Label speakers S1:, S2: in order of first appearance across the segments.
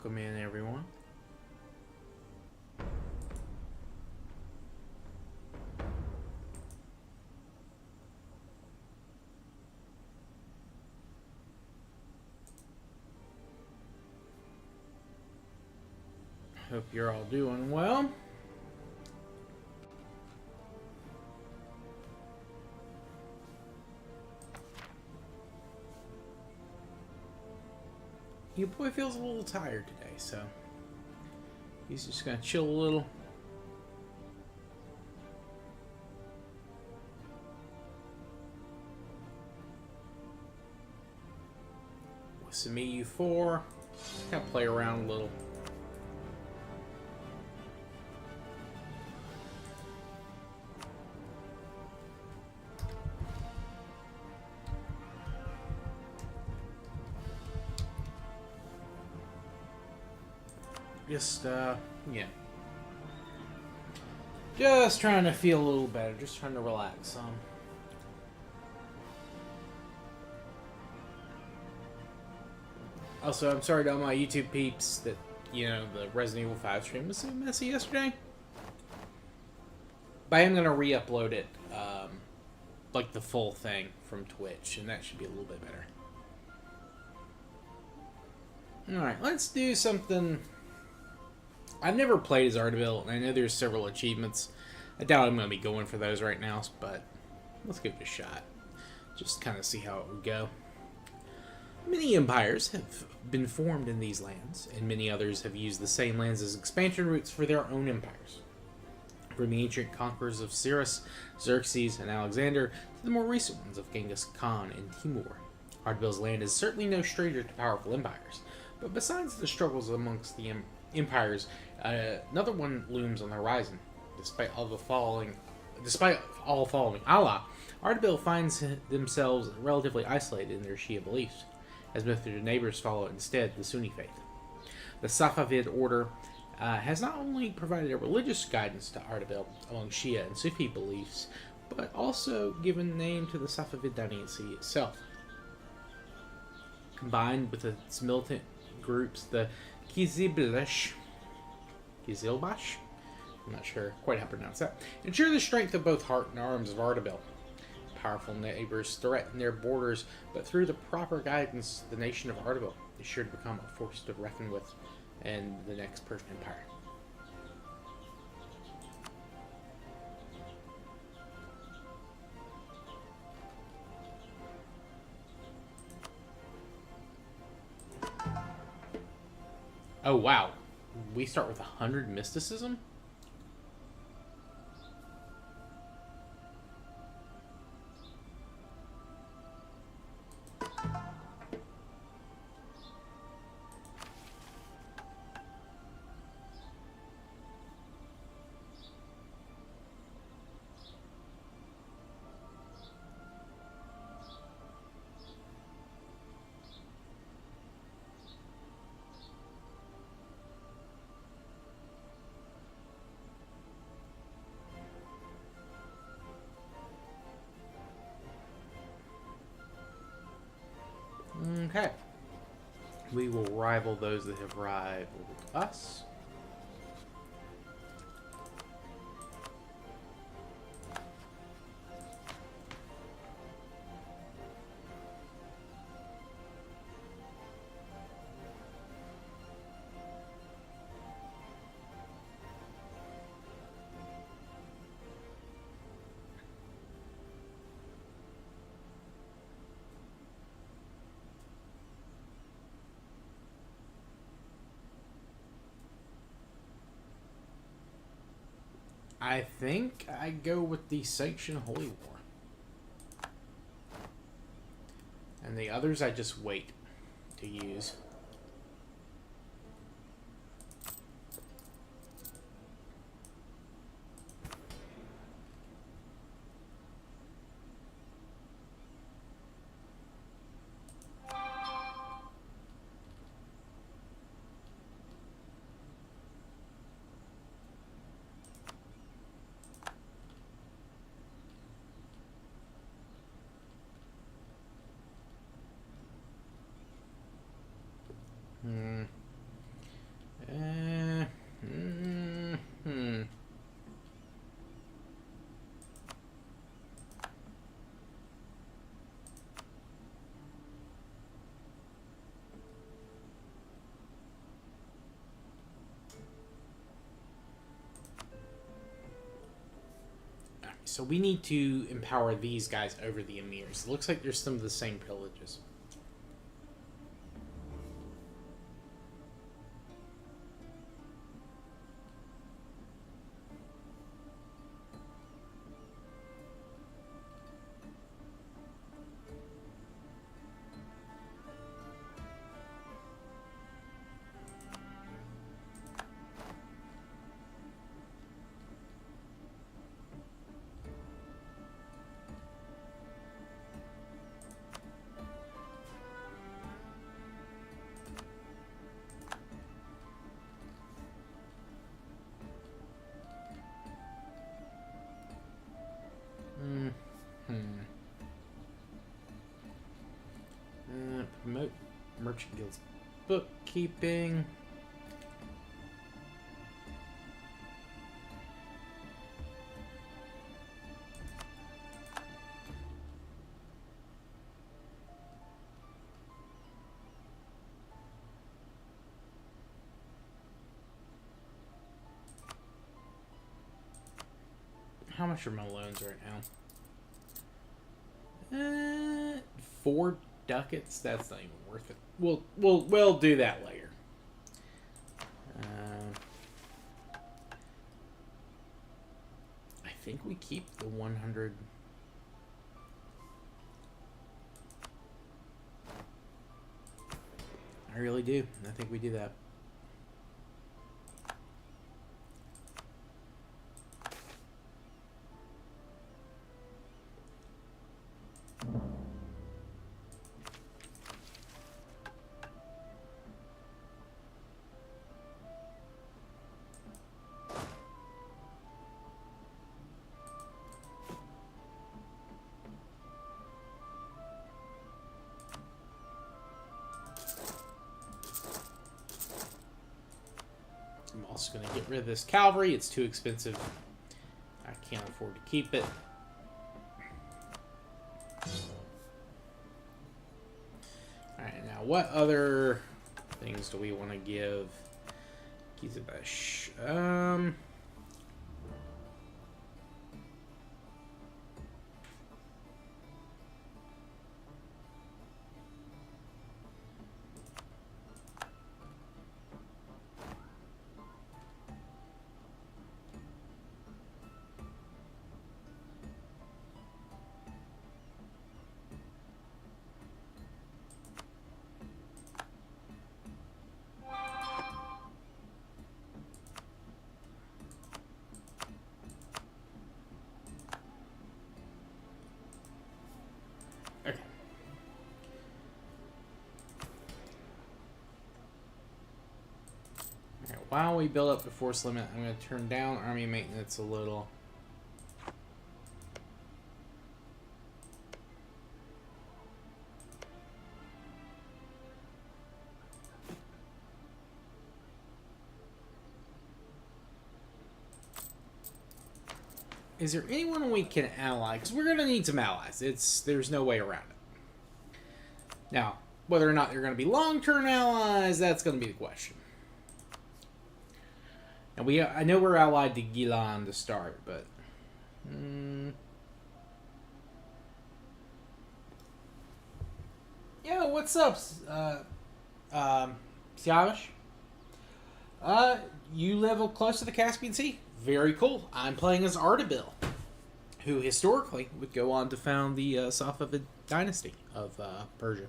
S1: welcome in everyone. Hope you're all doing well. Your boy feels a little tired today, so he's just gonna chill a little. With some EU4, kind of play around a little. Just, yeah. Just trying to feel a little better. Just trying to relax some. Also, I'm sorry to all my YouTube peeps that, you know, the Resident Evil 5 stream was so messy yesterday. But I am going to re-upload it, like the full thing from Twitch, and that should be a little bit better. Alright, let's do something. I've never played as Ardabil, and I know there's several achievements. I doubt I'm going to be going for those right now, but let's give it a shot. Just kind of see how it would go. Many empires have been formed in these lands, and many others have used the same lands as expansion routes for their own empires. From the ancient conquerors of Cyrus, Xerxes, and Alexander, to the more recent ones of Genghis Khan and Timur. Ardabil's land is certainly no stranger to powerful empires, but besides the struggles amongst the empires, another one looms on the horizon. Despite all following Allah, Ardabil finds themselves relatively isolated in their Shia beliefs, as most of their neighbors follow instead the Sunni faith. The Safavid order has not only provided a religious guidance to Ardabil among Shia and Sufi beliefs, but also given name to the Safavid dynasty itself. Combined with its militant groups, the Kizilbash, I'm not sure quite how to pronounce that, ensure the strength of both heart and arms of Ardabil. Powerful neighbors threaten their borders, but through the proper guidance, the nation of Ardabil is sure to become a force to reckon with in the next Persian Empire. Oh wow, we start with 100 mysticism? Okay. We will rival those that have rivaled us. I think I go with the Sanction Holy War. And the others I just wait to use. So we need to empower these guys over the emirs. It looks like there's some of the same privileges. Promote Merchant Guild's bookkeeping. How much are my loans right now? 4 ducats. That's not even worth it. We'll do that later. I think we keep the 100. I really do. I think we do that. I'm also going to get rid of this cavalry. It's too expensive. I can't afford to keep it. Alright, now what other things do we want to give Gizabesh? Okay. Alright, while we build up the force limit, I'm going to turn down army maintenance a little. Is there anyone we can ally? Because we're going to need some allies. There's no way around it. Now, whether or not they're going to be long-term allies, that's going to be the question. And I know we're allied to Gilan to start, but... Yeah, what's up, Siavash? You live close to the Caspian Sea? Very cool. I'm playing as Ardabil, who historically would go on to found the Safavid dynasty of Persia.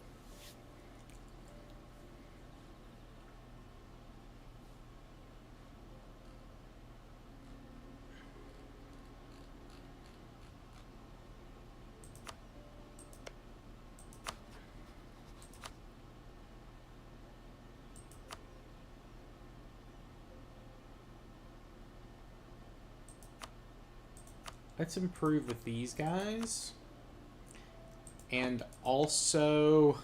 S1: Let's improve with these guys. And also,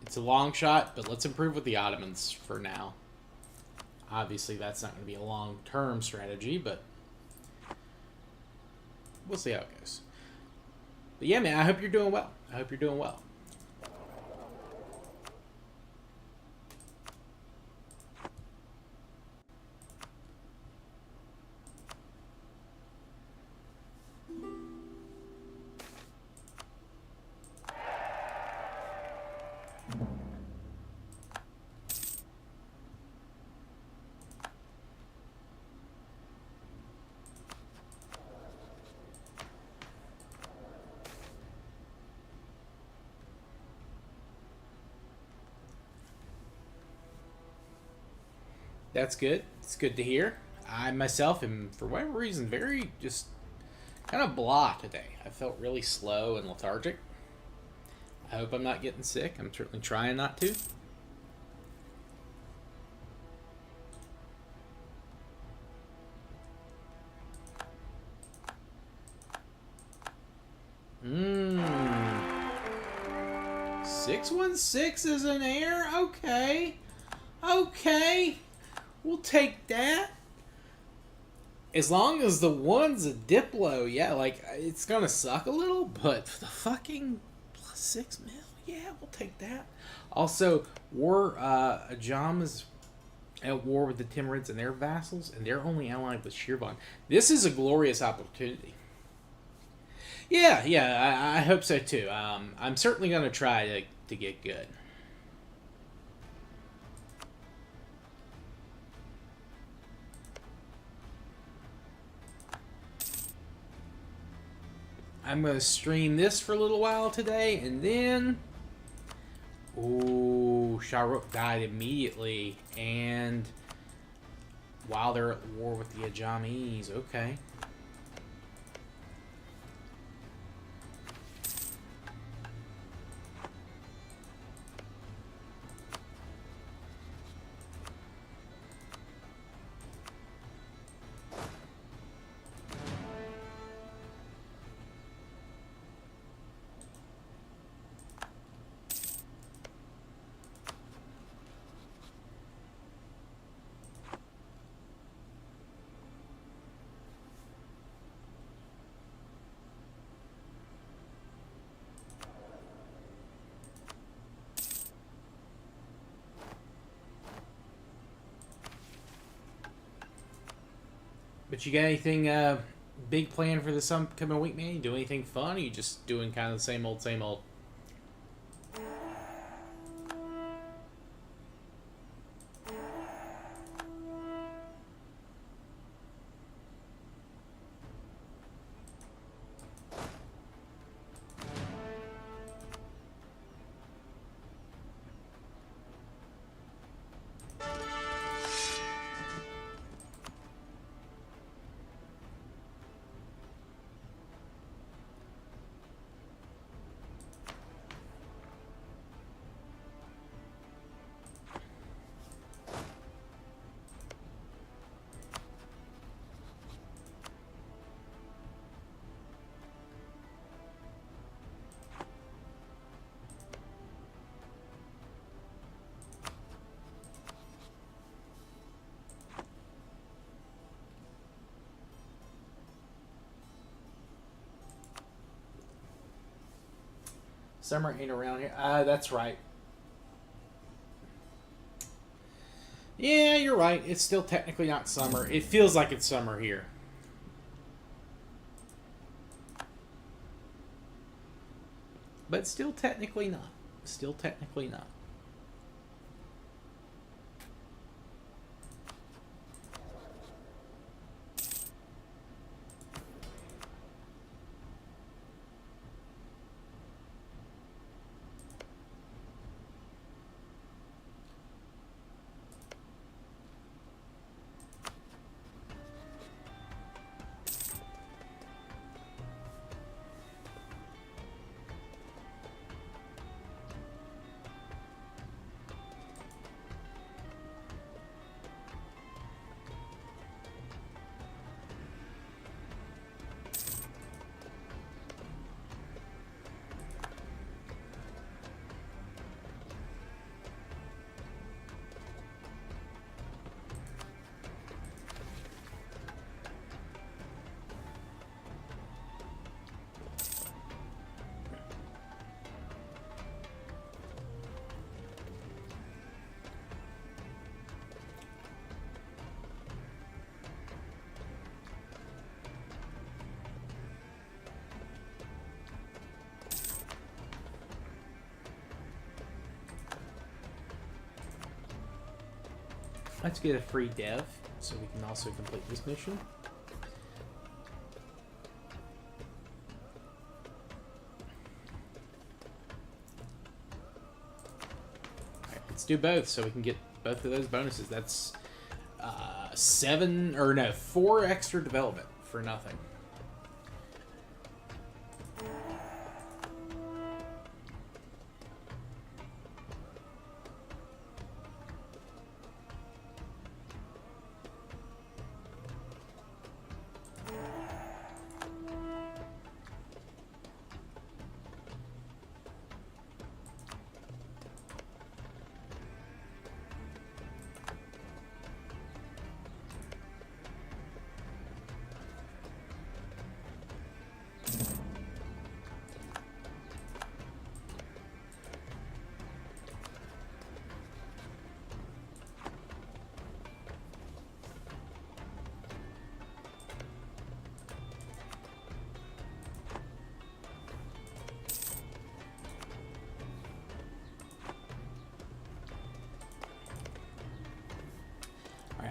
S1: it's a long shot, but let's improve with the Ottomans for now. Obviously, that's not going to be a long-term strategy, but we'll see how it goes. But yeah, man, I hope you're doing well. I hope you're doing well. That's good. It's good to hear. I myself am, for whatever reason, very just kind of blah today. I felt really slow and lethargic. I hope I'm not getting sick. I'm certainly trying not to. Mmm. 616 is an air? Okay. Okay. We'll take that. As long as the one's a Diplo, yeah, like, it's gonna suck a little, but for the fucking plus 6 mil, yeah, we'll take that. Also, Ajam is at war with the Timurids and their vassals, and they're only allied with Shirvan. This is a glorious opportunity. Yeah, I hope so too. I'm certainly gonna try to get good. I'm going to stream this for a little while today, and then... Ooh, Shahrukh died immediately, and... While they're at war with the Ajamis, okay. But you got anything big planned for this upcoming week, man? You do anything fun? Or you just doing kind of the same old, same old? Summer ain't around here. That's right. Yeah, you're right. It's still technically not summer. It feels like it's summer here. But still technically not. Still technically not. Let's get a free dev so we can also complete this mission. Alright, let's do both so we can get both of those bonuses. That's 4 extra development for nothing.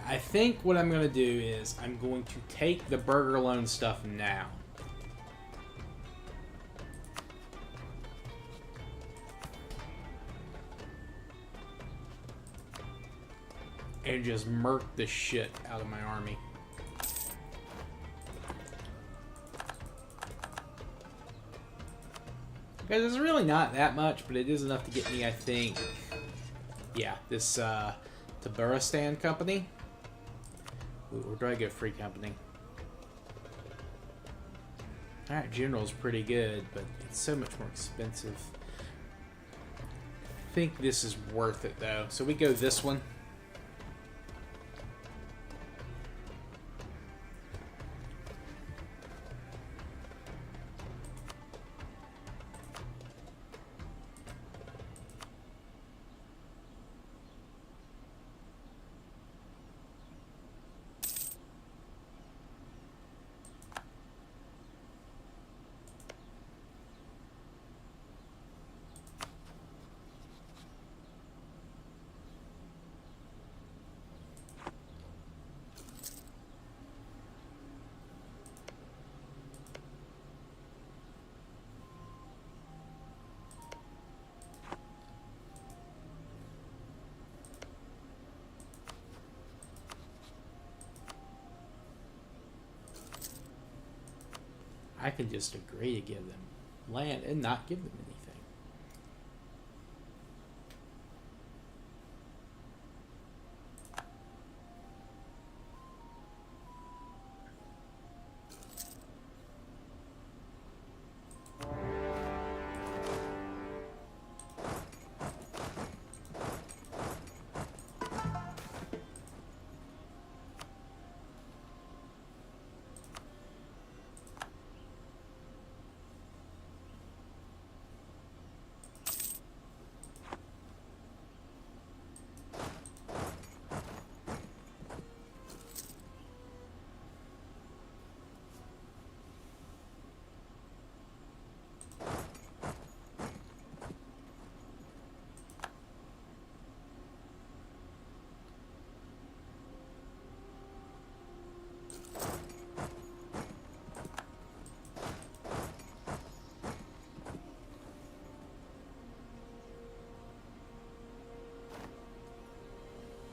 S1: I think what I'm going to do is I'm going to take the burger loan stuff now. And just murk the shit out of my army. Guys, it's really not that much, but it is enough to get me, I think, yeah, this Tabaristan company. Ooh, or do I get free company? Alright, General's pretty good, but it's so much more expensive. I think this is worth it, though. So we go this one. I can just agree to give them land and not give them anything.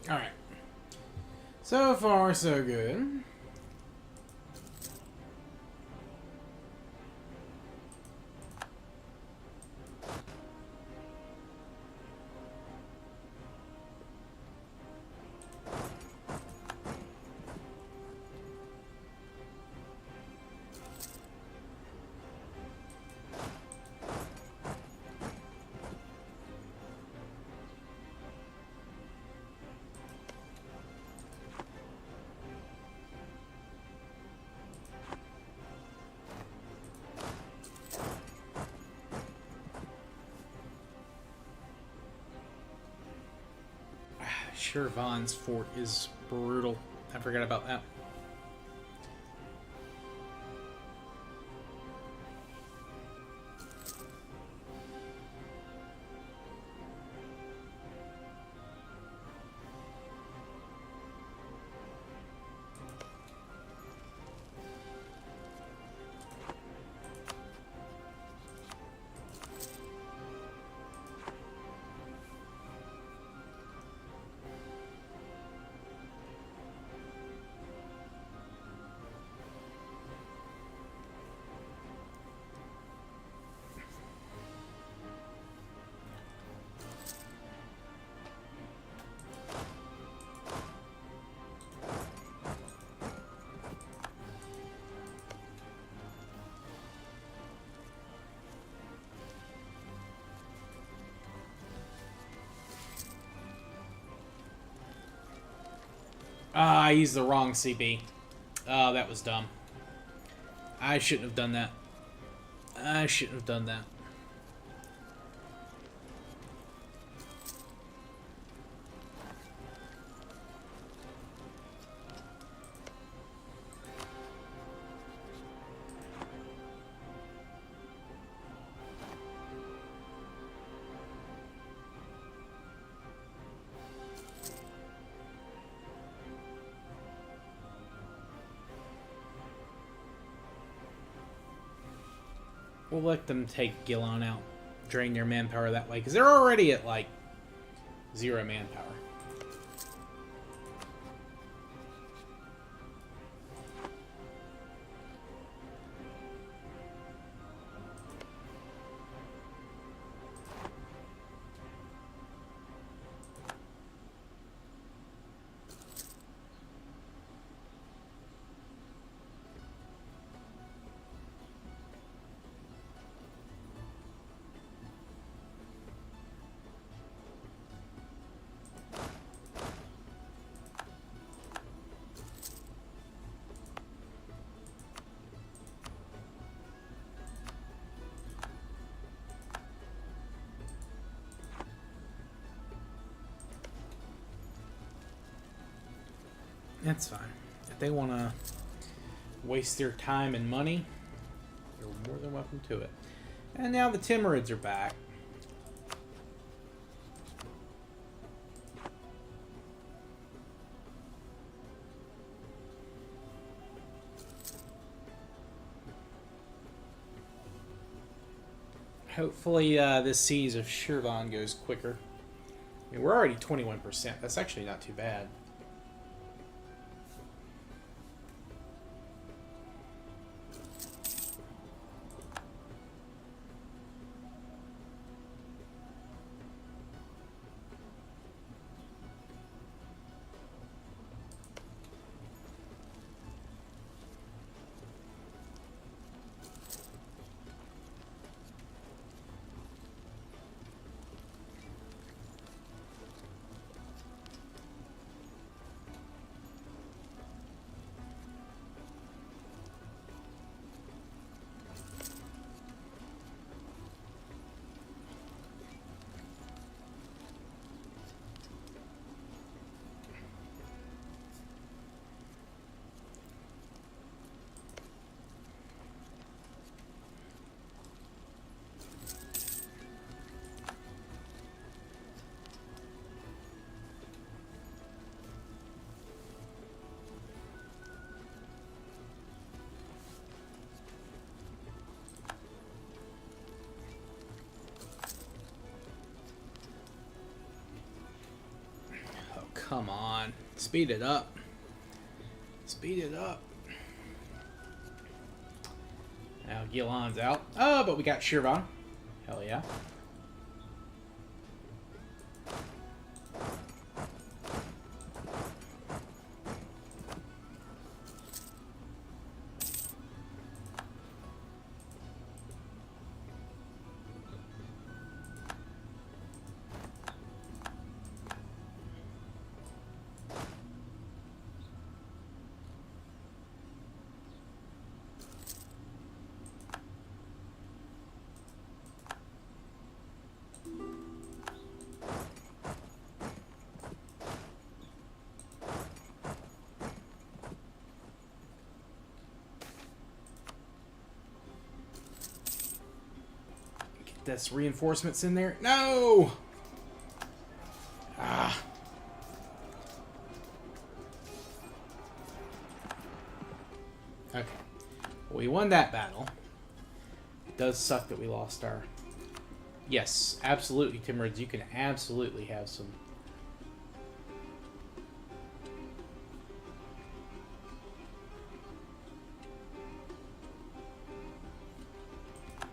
S1: Alright. So far, so good. Sure, Vaughn's fort is brutal. I forgot about that. Ah, I used the wrong CB. Oh, that was dumb. I shouldn't have done that. I shouldn't have done that. We'll let them take Gilon out. Drain their manpower that way. Because they're already at, like, 0 manpower. That's fine. If they want to waste their time and money, you're more than welcome to it. And now the Timurids are back. Hopefully this siege of Shirvan goes quicker. I mean, we're already 21%. That's actually not too bad. Come on. Speed it up. Speed it up. Now Gilon's out. Oh, but we got Shirvan. Hell yeah. That's reinforcements in there. No! Ah. Okay. Well, we won that battle. It does suck that we lost our... Yes, absolutely, Timurids. You can absolutely have some...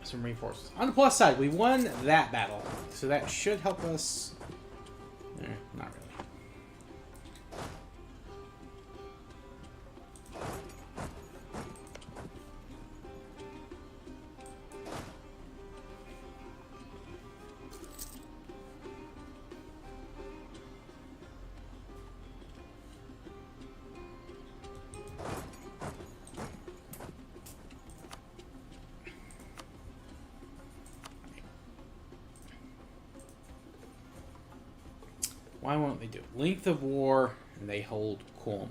S1: some reinforcements. On the plus side, we won that battle, so that should help us. Not really. Why won't they do it? Length of war, and they hold Qom.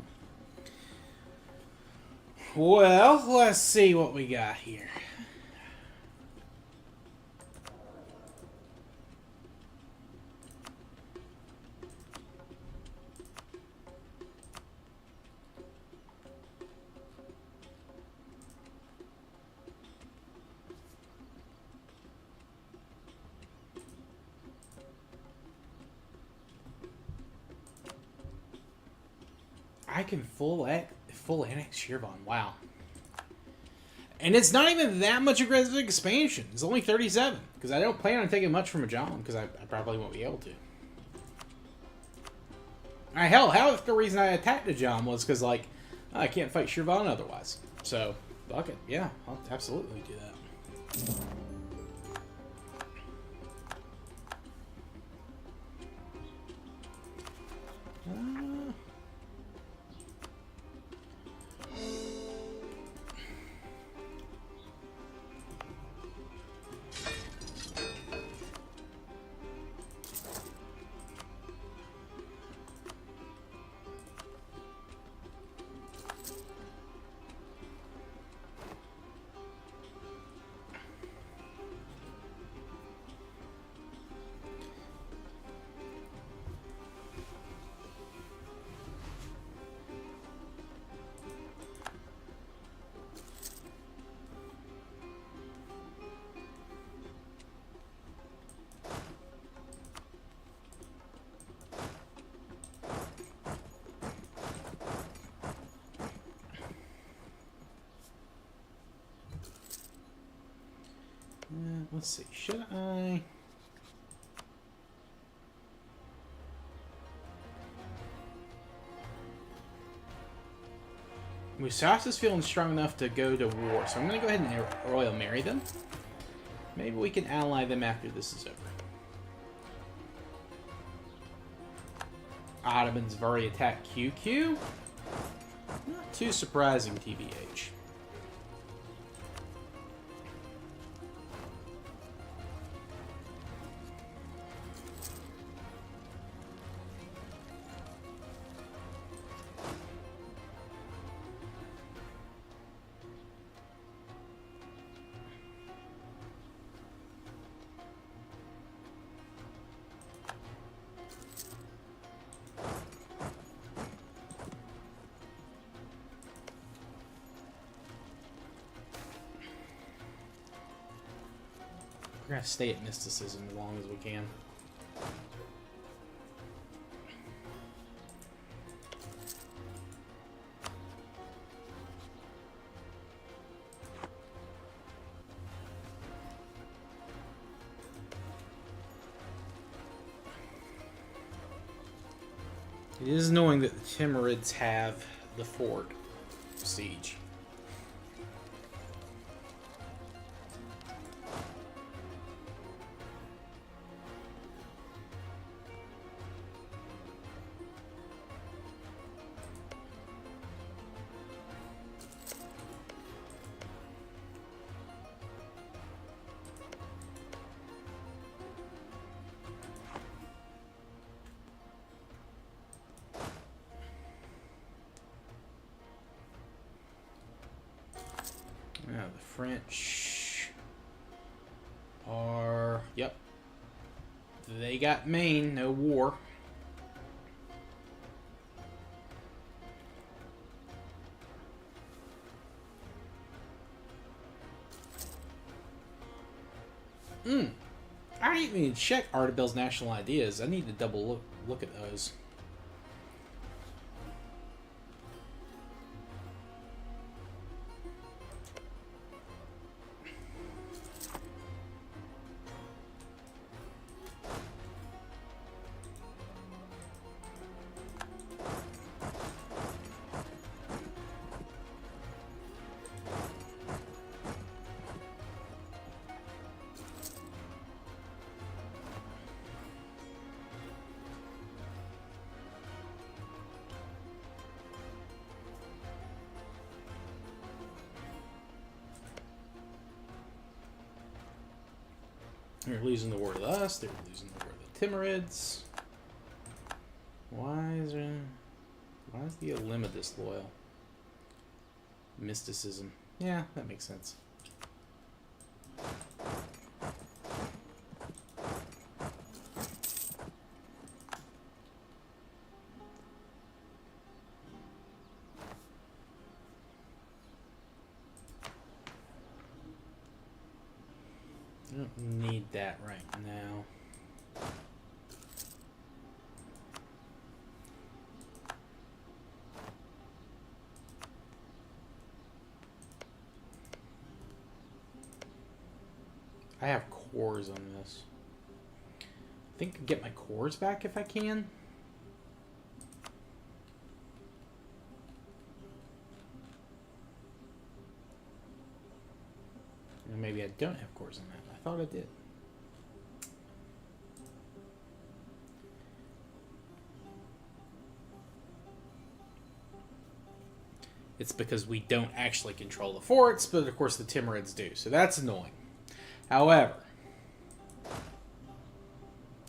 S1: Well, let's see what we got here. I can full annex Shirvan. Wow. And it's not even that much aggressive expansion. It's only 37. Because I don't plan on taking much from Ajam. Because I probably won't be able to. Hell, half the reason I attacked Ajam was because, like, I can't fight Shirvan otherwise. So, fuck it. Yeah, I'll absolutely do that. Let's see, should I... Musas is feeling strong enough to go to war, so I'm going to go ahead and Royal Marry them. Maybe we can ally them after this is over. Ottomans have already attacked QQ. Not too surprising, TBH. We're gonna stay at mysticism as long as we can. It is annoying that the Timurids have the fort siege. Now the French are... Yep. They got Maine, no war. I didn't even check Artabil's national ideas. I need to double look at those. They're losing the war with us. They're losing the war with the Timurids. Why is the Olima disloyal? Mysticism. Yeah, that makes sense. I don't need that right now. I have cores on this. I think I can get my cores back if I can. Or maybe I don't have cores on that. I thought I did. It's because we don't actually control the forts, but of course the Timurids do. So that's annoying. However,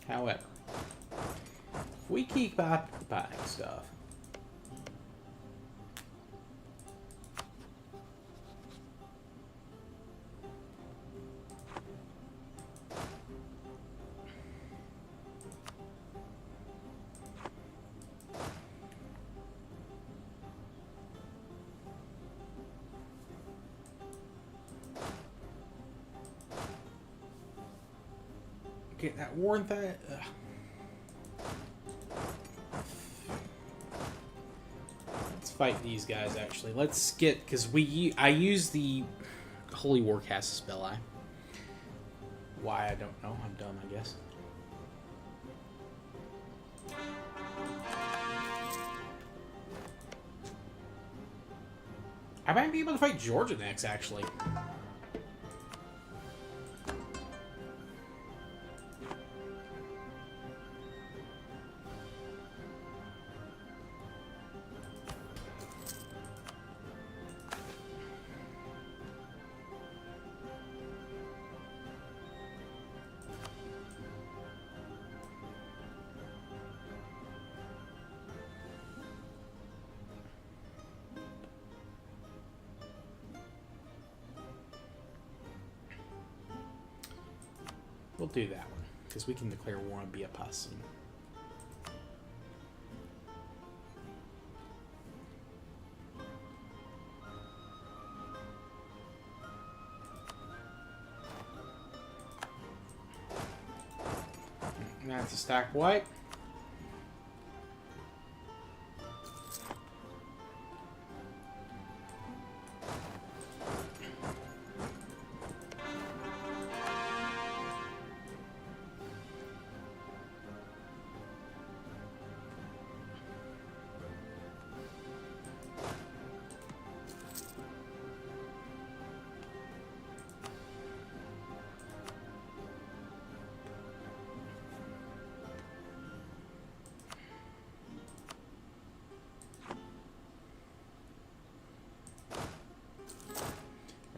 S1: if we keep occupying stuff, get that warrant that. Let's fight these guys. Actually, let's get because I use the Holy Warcast spell. Why I don't know. I'm dumb, I guess. I might be able to fight Georgia next, actually. We'll do that one, because we can declare war on Biapas. That's a stack wipe.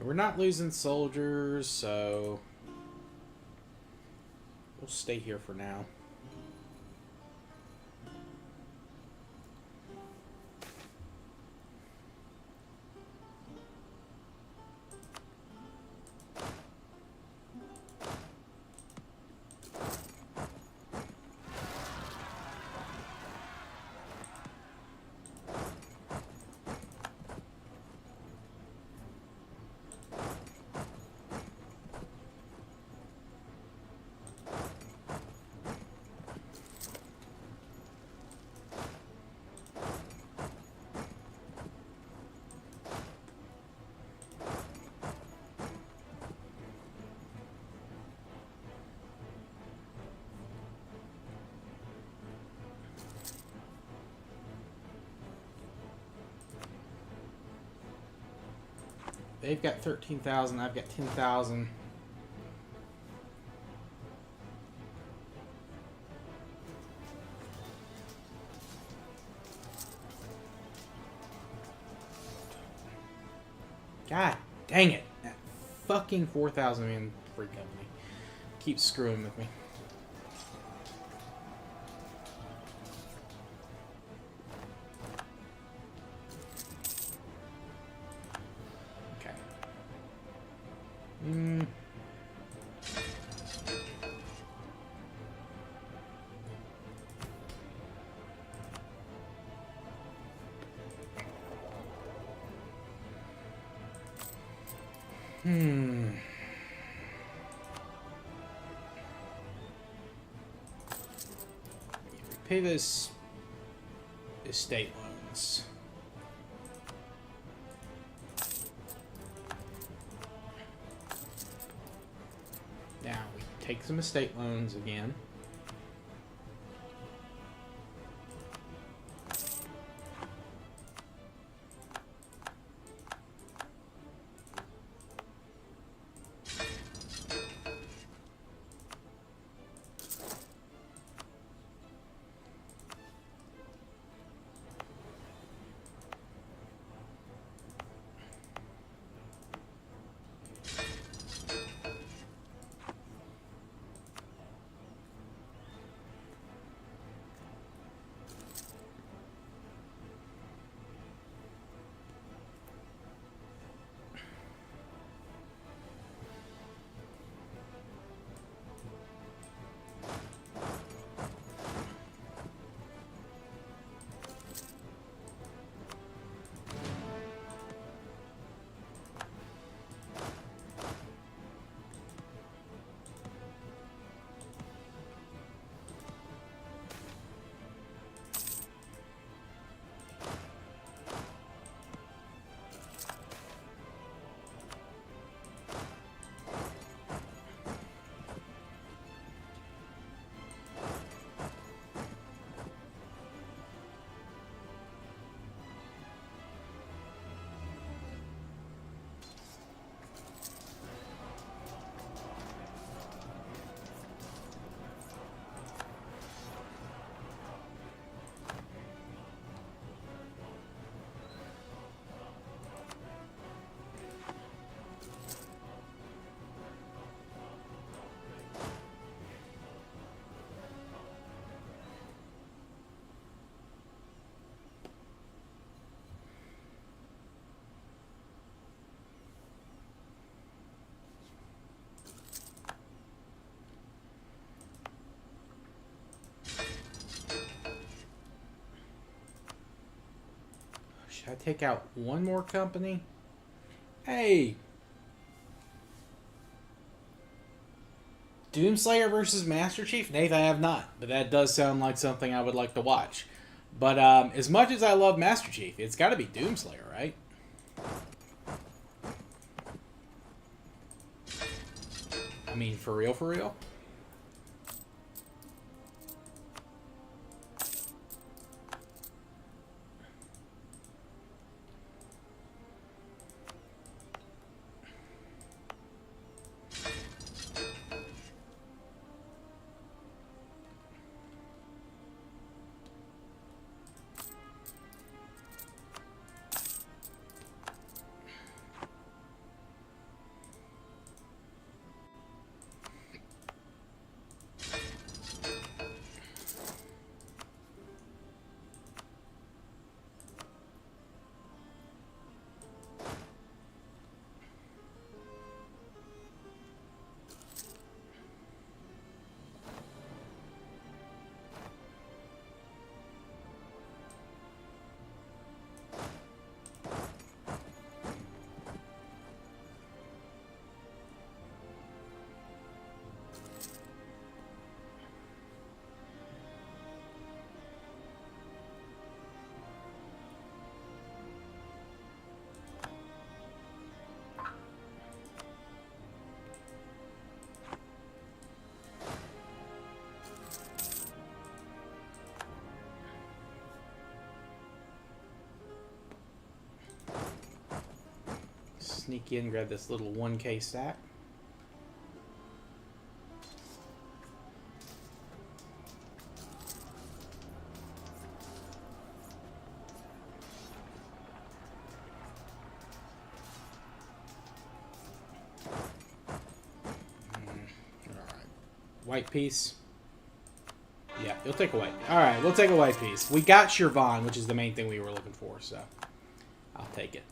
S1: We're not losing soldiers, so we'll stay here for now. They've got 13,000, I've got 10,000. God dang it. That fucking 4,000 man free company keeps screwing with me. Hmm. Pay this estate loans. Now we take some estate loans again. Should I take out one more company? Hey! Doomslayer versus Master Chief? Nate, I have not. But that does sound like something I would like to watch. But as much as I love Master Chief, it's got to be Doomslayer, right? I mean, for real, for real? Sneak in, grab this little 1K stack. White piece. Yeah, you'll take a white. Alright, we'll take a white piece. We got Shirvan, which is the main thing we were looking for, so I'll take it.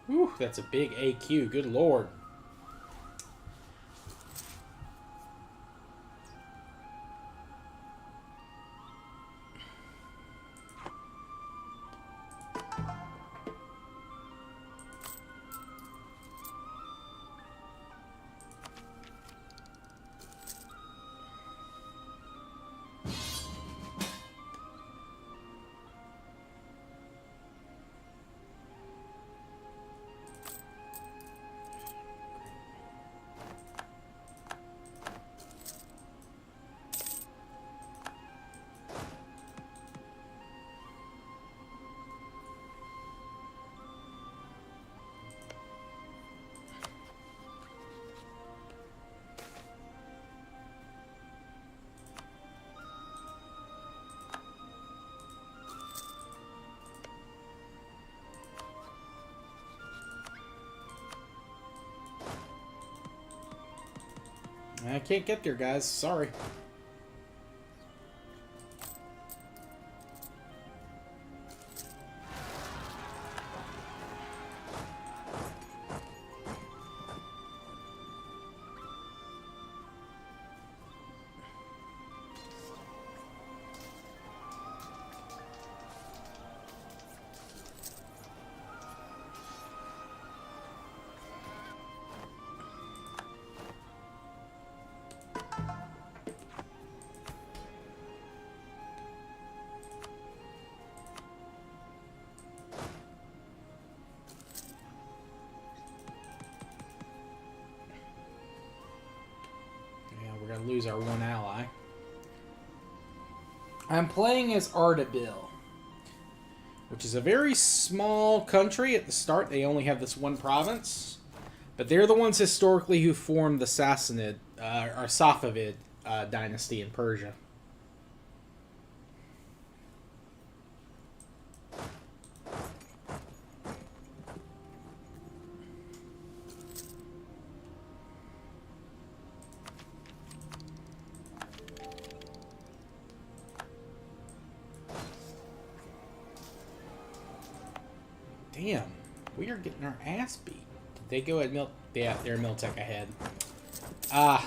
S1: Whew, that's a big AQ. Good lord. I can't get there, guys. Sorry. We're going to lose our one ally. I'm playing as Ardabil, which is a very small country. At the start, they only have this one province. But they're the ones historically who formed the Sassanid, or Safavid dynasty in Persia. Damn, we are getting our ass beat. Did they go at Mil... Yeah, they're Miltech ahead. Ah.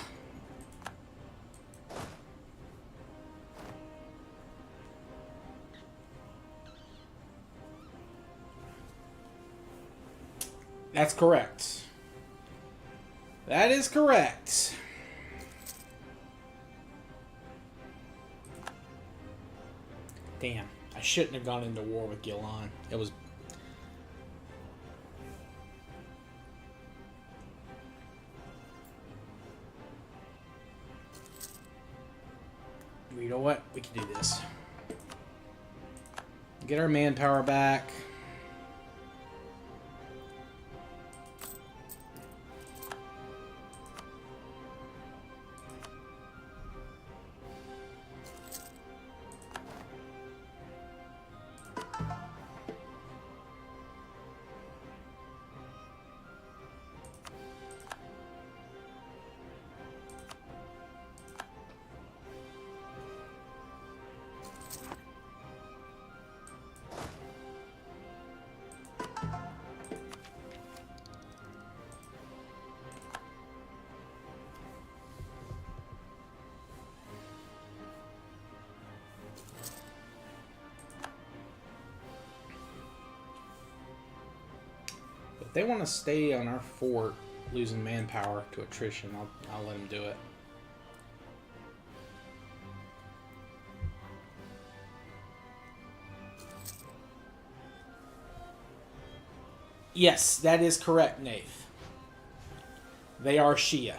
S1: That's correct. That is correct. Damn, I shouldn't have gone into war with Gillan. It was... You know what? We can do this. Get our manpower back. If they want to stay on our fort, losing manpower to attrition, I'll let them do it. Yes, that is correct, Nath. They are Shia.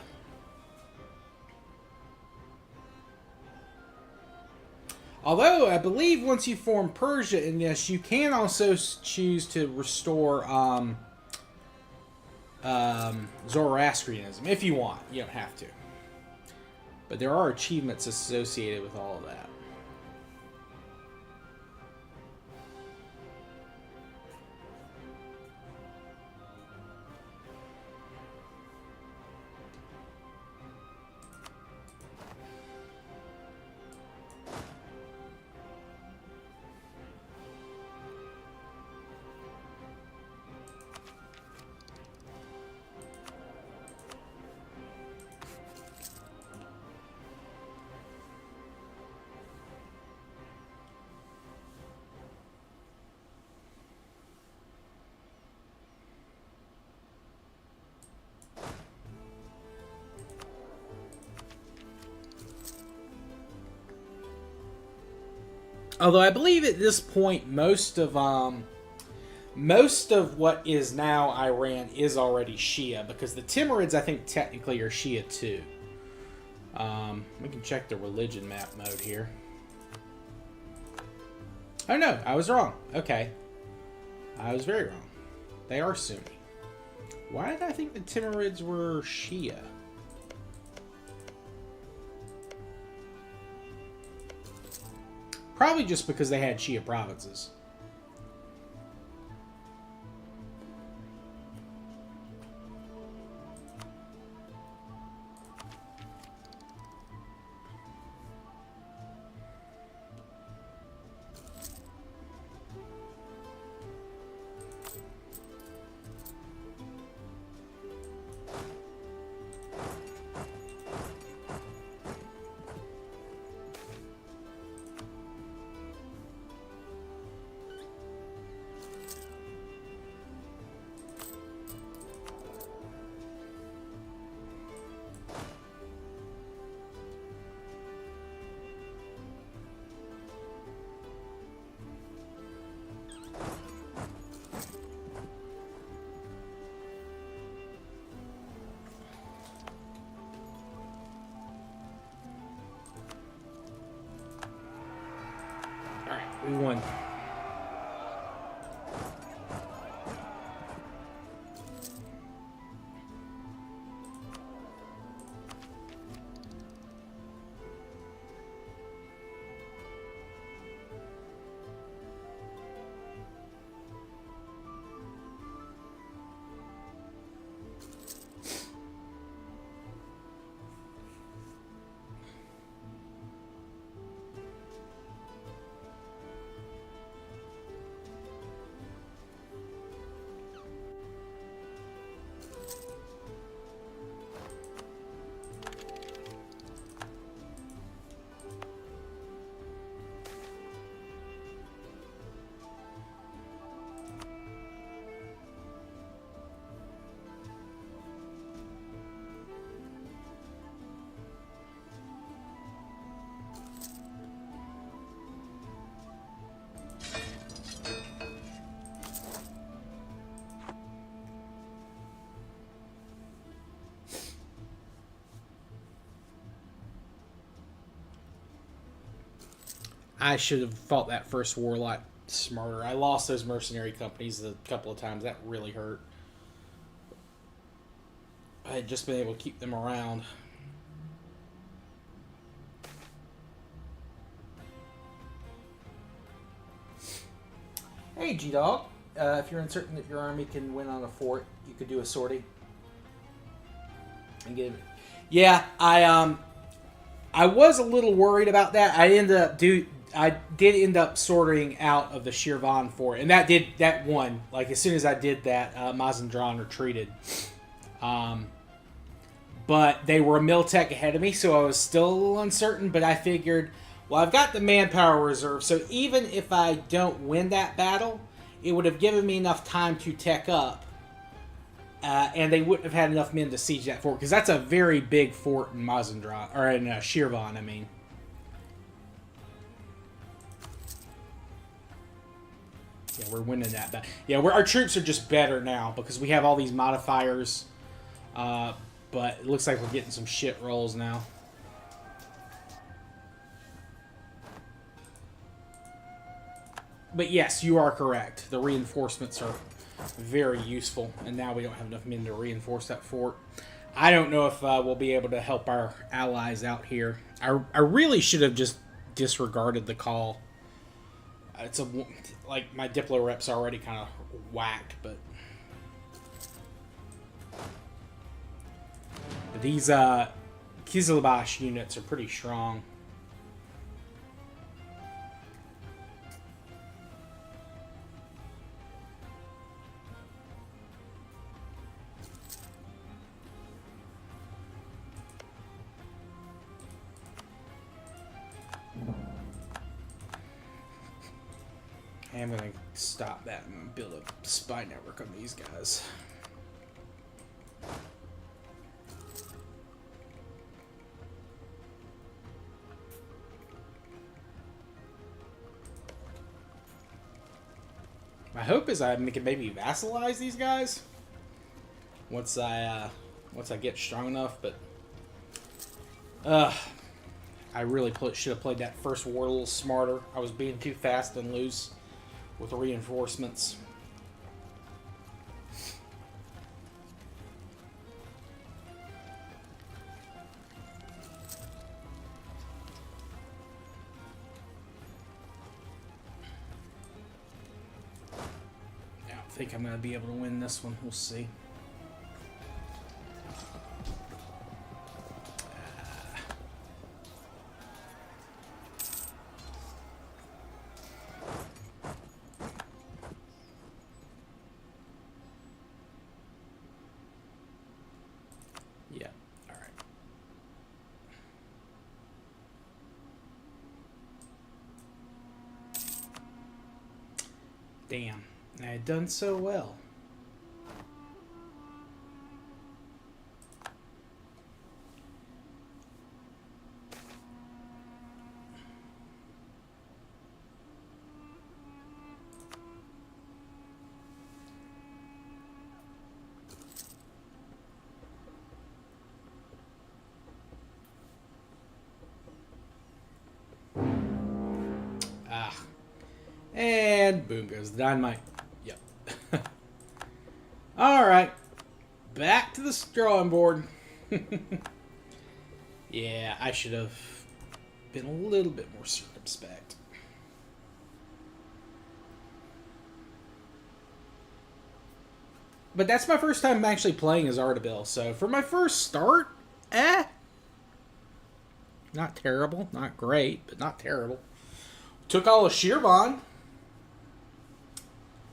S1: Although, I believe once you form Persia in this, you can also choose to restore Zoroastrianism, if you want. You don't have to. But there are achievements associated with all of that. Although I believe at this point most of what is now Iran is already Shia, because the Timurids I think technically are Shia too. We can check the religion map mode here. Oh no, I was wrong. Okay. I was very wrong. They are Sunni. Why did I think the Timurids were Shia? Probably just because they had Shia provinces. We won. I should have fought that first war a lot smarter. I lost those mercenary companies a couple of times. That really hurt. I had just been able to keep them around. Hey, G-Dog. If you're uncertain that your army can win on a fort, you could do a sortie. And get it. Yeah, I was a little worried about that. I did end up sorting out of the Shirvan fort, and that won. Like as soon as I did that, Mazandran retreated. But they were a Miltech ahead of me, so I was still a little uncertain. But I figured, well, I've got the manpower reserve, so even if I don't win that battle, it would have given me enough time to tech up, and they wouldn't have had enough men to siege that fort, because that's a very big fort in Mazandran, or in Shirvan, I mean. Yeah, we're winning that. Yeah, our troops are just better now because we have all these modifiers. But it looks like we're getting some shit rolls now. But yes, you are correct. The reinforcements are very useful, and now we don't have enough men to reinforce that fort. I don't know if we'll be able to help our allies out here. I really should have just disregarded the call. It's like my Diplo rep's already kind of whacked, but these Kizilbash units are pretty strong. I'm going to stop that and build a spy network on these guys. My hope is I can maybe vassalize these guys once I get strong enough. But I really should have played that first war a little smarter. I was being too fast and loose with the reinforcements. I think I'm going to be able to win this one. We'll see. Yeah, all right. Damn. I had done so well. And boom goes the dynamite. Yep. Alright. Back to the drawing board. Yeah, I should have been a little bit more circumspect. But that's my first time actually playing as Ardabil, so for my first start, not terrible, not great, but not terrible. Took all of Shirvan.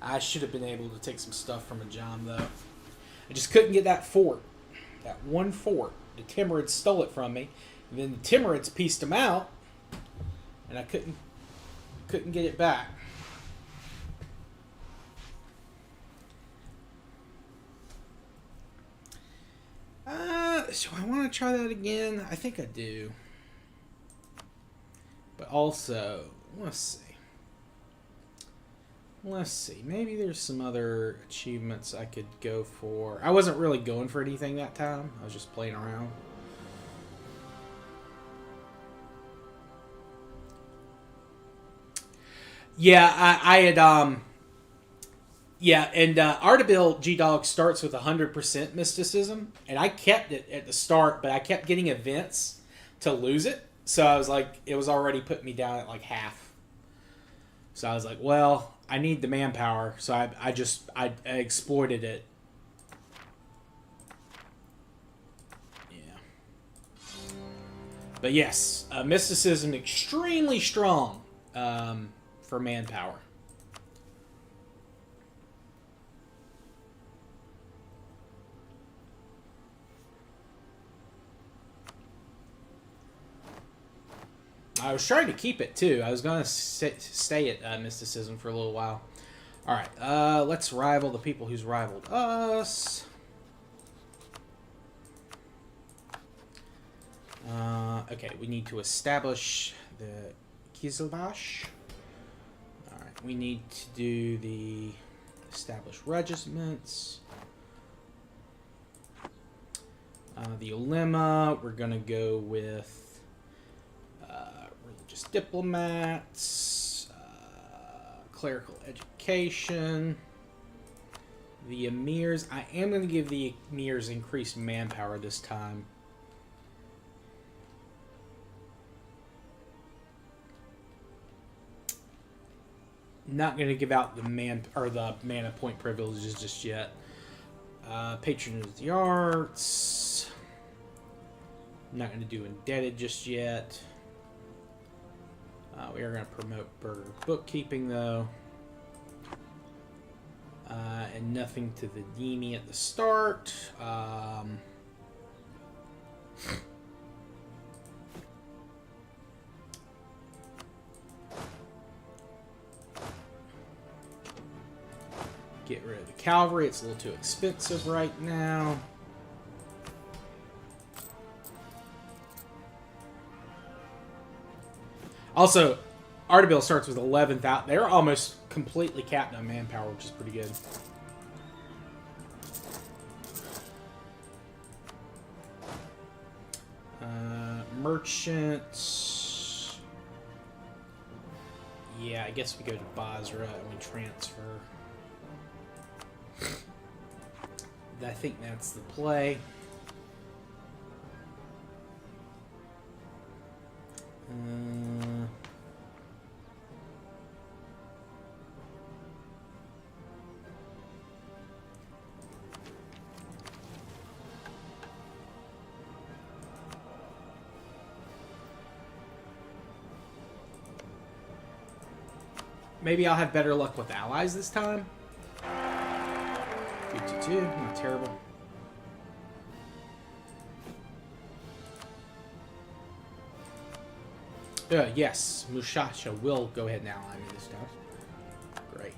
S1: I should have been able to take some stuff from a Ajam, though. I just couldn't get that fort. That one fort. The Timurids stole it from me. And then the Timurids pieced them out. And I couldn't get it back. So I want to try that again. I think I do. But also, let's see. Let's see. Maybe there's some other achievements I could go for. I wasn't really going for anything that time. I was just playing around. Yeah, I had, yeah, and Ardabil G-Dog starts with 100% mysticism, and I kept it at the start, but I kept getting events to lose it, so I was like, it was already putting me down at like half. So I was like, well, I need the manpower, so I exploited it. Yeah. But yes, mysticism extremely strong for manpower. I was trying to keep it too. I was going to stay at mysticism for a little while. Alright, let's rival the people who's rivaled us. Okay, we need to establish the Kizilbash. Alright, we need to do the establish regiments. The Ulema, we're going to go with religious diplomats, clerical education, the emirs. I am going to give the emirs increased manpower this time. Not going to give out the mana point privileges just yet. Patron of the arts. Not going to do indebted just yet. We are going to promote burger bookkeeping, though. And nothing to the Demi at the start. Get rid of the cavalry. It's a little too expensive right now. Also, Ardabil starts with 11,000. They're almost completely capped on manpower, which is pretty good. Merchant. Yeah, I guess we go to Basra and we transfer. I think that's the play. Maybe I'll have better luck with allies this time. 52, not terrible. Yes, Mushasha will go ahead and ally me this time. Great.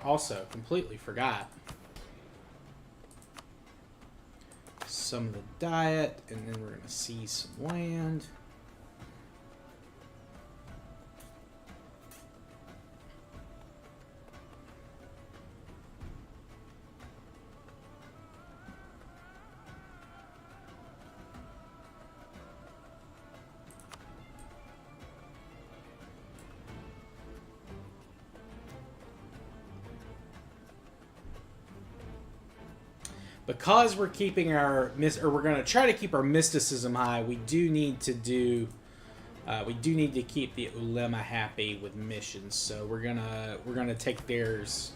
S1: Also, completely forgot some of the diet, and then we're going to see some land. Because we're keeping our we're going to try to keep our mysticism high, we do need to keep the ulema happy with missions. So we're gonna take theirs.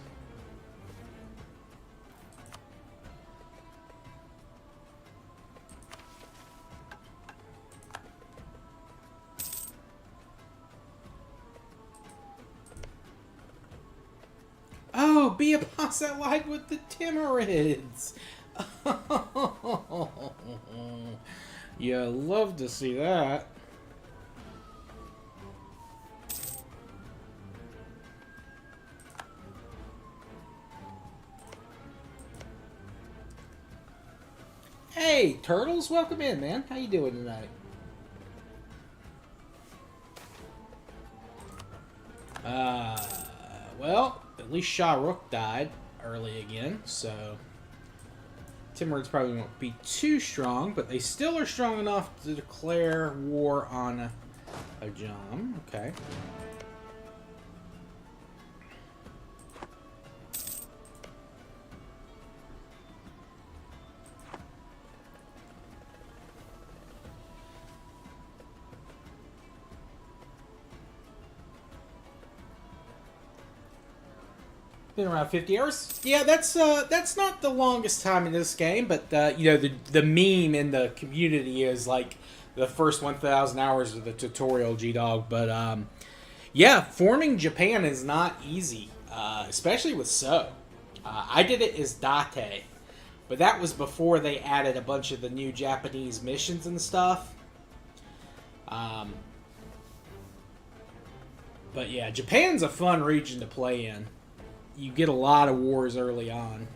S1: Oh, be a boss allied with the Timurids. You love to see that. Hey, Turtles, welcome in, man. How you doing tonight? Well, at least Shah Rukh died early again, so Timurids probably won't be too strong, but they still are strong enough to declare war on Ajam. Okay. Been around 50 hours. Yeah, that's not the longest time in this game, but you know, the meme in the community is like the first 1,000 hours of the tutorial, G-Dog. But yeah, forming Japan is not easy, especially with So. I did it as Date, but that was before they added a bunch of the new Japanese missions and stuff. But yeah, Japan's a fun region to play in. You get a lot of wars early on.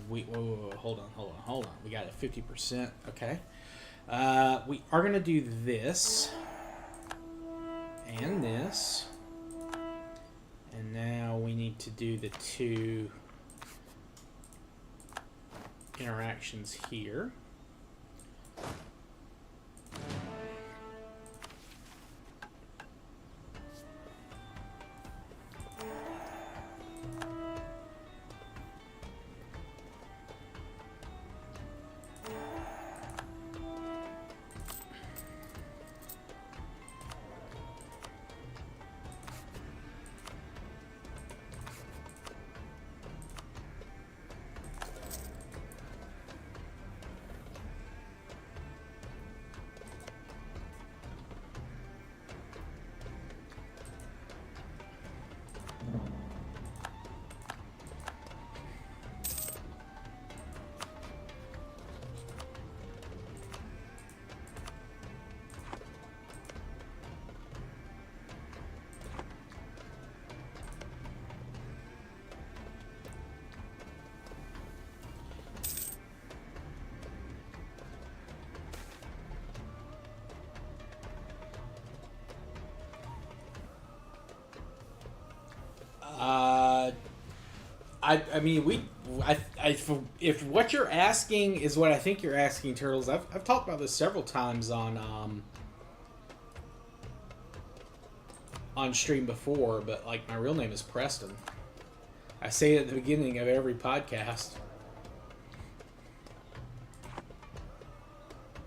S1: Whoa, hold on. We got it 50%. Okay. We are going to do this. And this. And now we need to do the two interactions here. Uh, I mean, if what you're asking is what I think you're asking, Turtles, I've talked about this several times on stream before, but like my real name is Preston. I say it at the beginning of every podcast.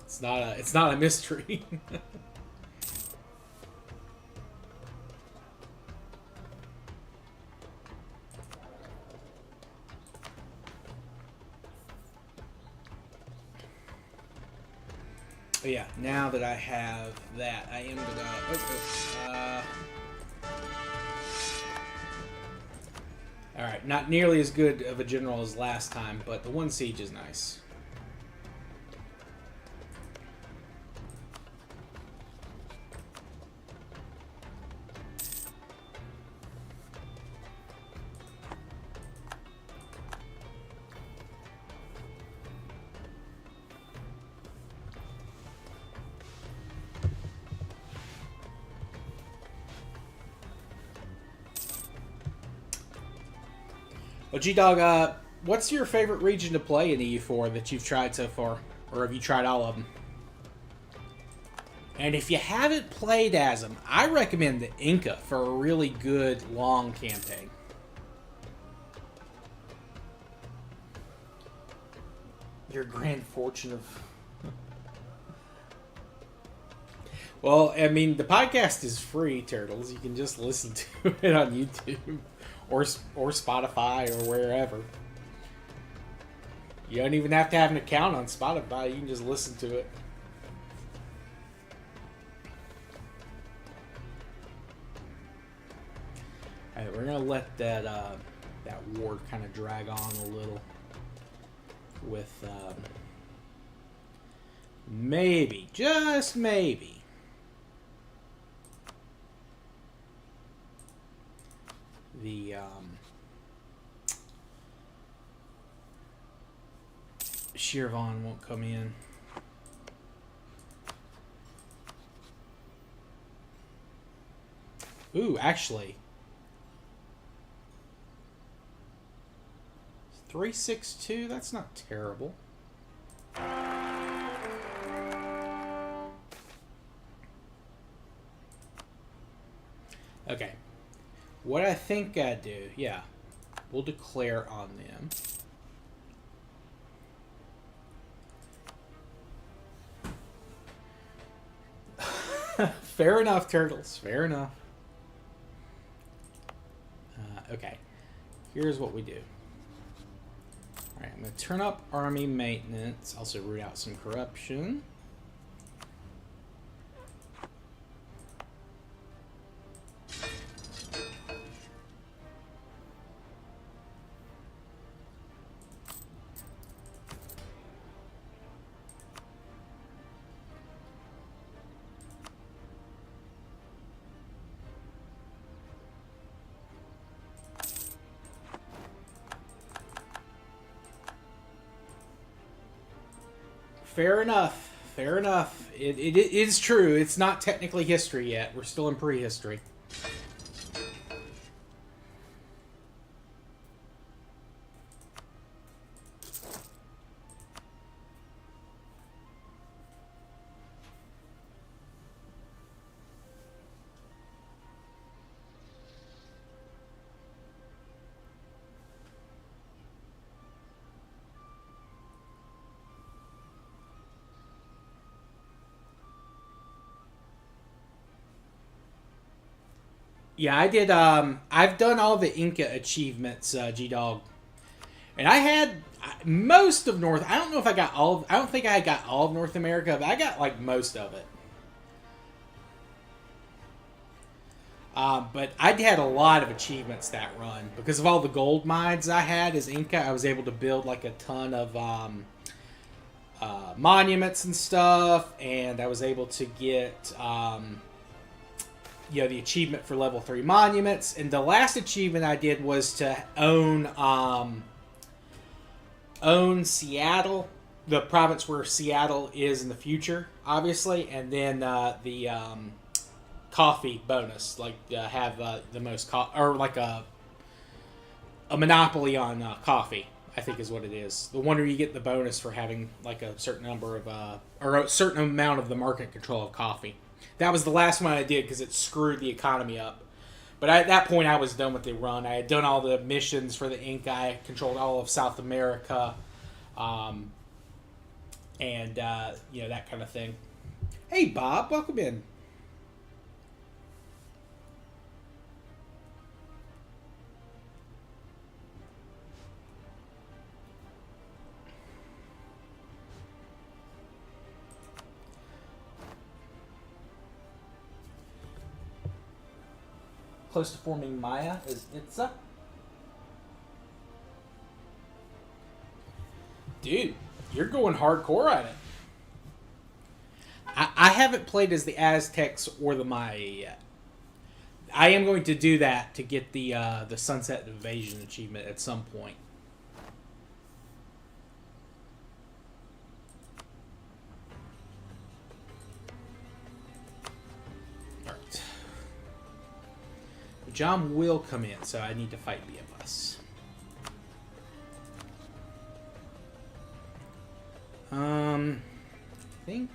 S1: It's not a mystery. But yeah, now that I have that, I am gonna. All right, not nearly as good of a general as last time, but the one siege is nice. Well, G-Dog, what's your favorite region to play in EU4 that you've tried so far? Or have you tried all of them? And if you haven't played as them, I recommend the Inca for a really good, long campaign. Your grand fortune of... Well, I mean, the podcast is free, Turtles. You can just listen to it on YouTube. Or Spotify or wherever. You don't even have to have an account on Spotify. You can just listen to it. All right, we're gonna let that that war kind of drag on a little with maybe, just maybe, the Shirvan won't come in. Ooh, actually, 362. That's not terrible. Okay. What I think I do, yeah, we'll declare on them. Fair enough, Turtles. Fair enough. Okay. Here's what we do. Alright, I'm going to turn up army maintenance. Also root out some corruption. Fair enough. Fair enough. It is true. It's not technically history yet. We're still in prehistory. Yeah, I did. I've done all the Inca achievements, G-Dog. And I had most of North... I don't know if I got all of... I don't think I got all of North America, but I got, like, most of it. But I had a lot of achievements that run. Because of all the gold mines I had as Inca, I was able to build, like, a ton of monuments and stuff. And I was able to get... the achievement for level 3 monuments. And the last achievement I did was to own Seattle, the province where Seattle is in the future, obviously, and then the coffee bonus, like have the most or like a a monopoly on coffee, I think is what it is. The one where you get the bonus for having like a certain number of or a certain amount of the market control of coffee. That was the last one I did because it screwed the economy up. But at that point, I was done with the run. I had done all the missions for the Inc. I controlled all of South America, and that kind of thing. Hey, Bob, welcome in. Close to forming Maya is Itza. Dude, you're going hardcore at it. I haven't played as the Aztecs or the Maya yet. I am going to do that to get the Sunset Invasion achievement at some point. Alright. John will come in, so I need to fight BFS. I think...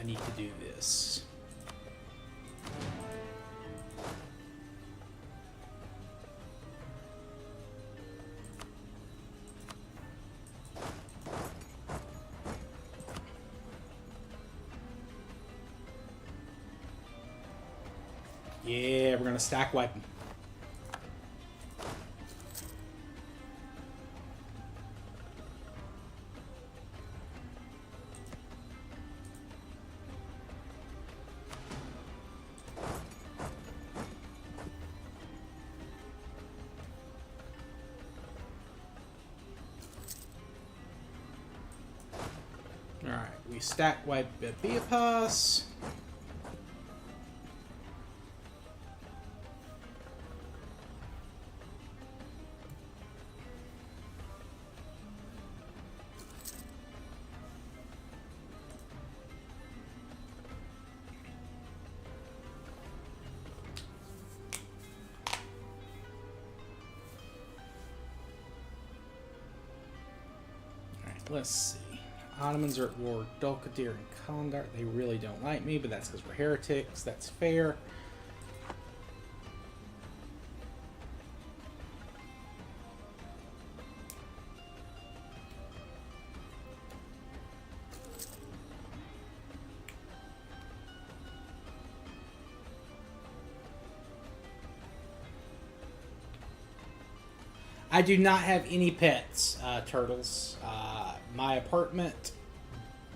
S1: I need to do this. Yeah, we're gonna stack wipe them. Alright, we stack wipe Beapas. Let's see. Ottomans are at war. Dulkadir and Kandar. They really don't like me, but that's because we're heretics. That's fair. I do not have any pets, Turtles. My apartment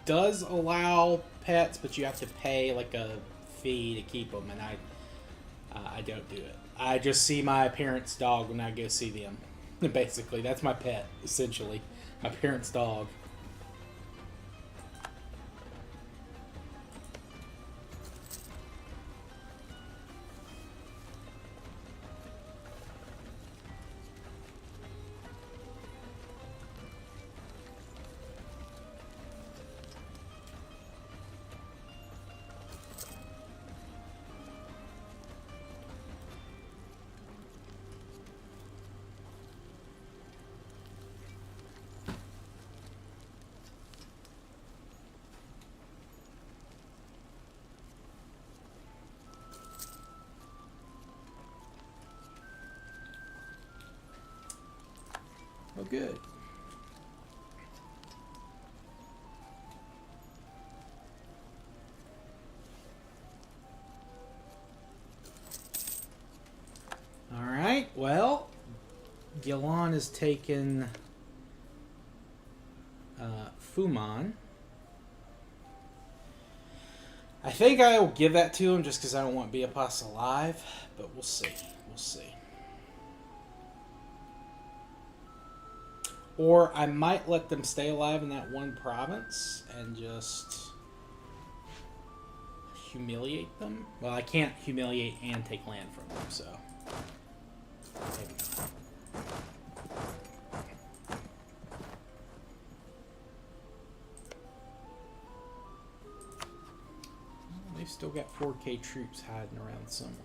S1: does allow pets, but you have to pay like a fee to keep them, and I don't do it. I just see my parents' dog when I go see them. Basically, that's my pet, essentially. My parents' dog. Oh, good. All right. Well, Gillan has taken Fuman. I think I will give that to him just because I don't want Beapas alive, but we'll see. We'll see. Or I might let them stay alive in that one province and just humiliate them. Well, I can't humiliate and take land from them, so maybe not. They've still got 4K troops hiding around somewhere.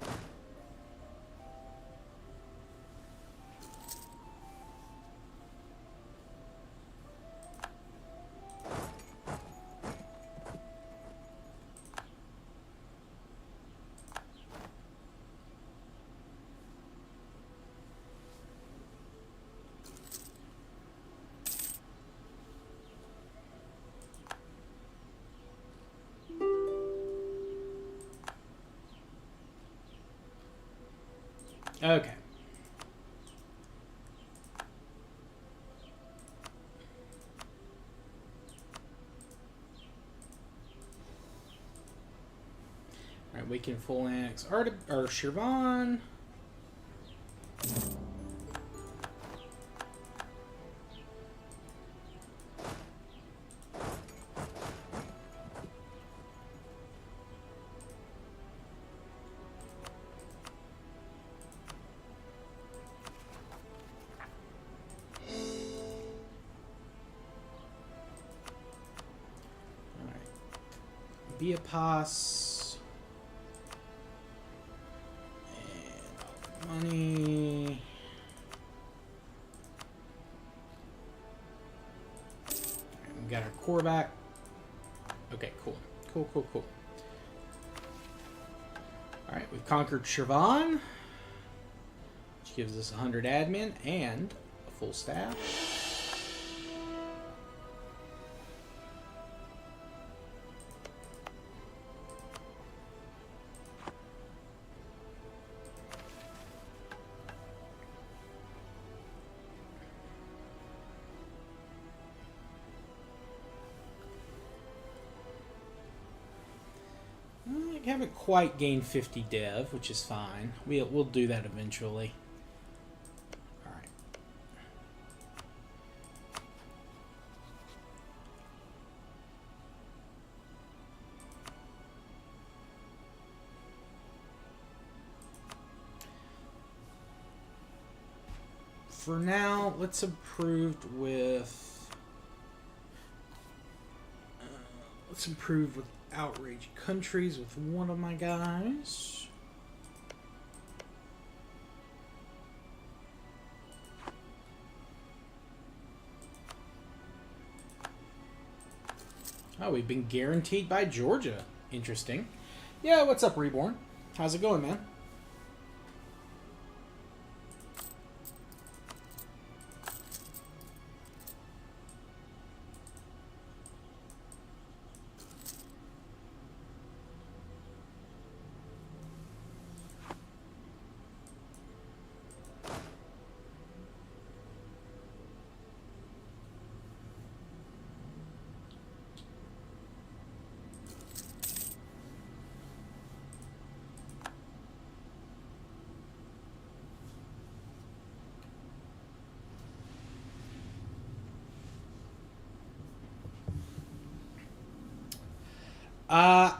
S1: Okay. Alright, we can full annex Shirvan. Beapas and money. We got our core back. Okay, cool. Cool. Alright, we've conquered Shirvan, which gives us 100 admin and a full staff. I haven't quite gained 50 dev, which is fine. We'll do that eventually. All right. For now, let's improve with. Let's improve with outrage countries with one of my guys. Oh, we've been guaranteed by Georgia. Interesting. Yeah, what's up, Reborn? How's it going, man?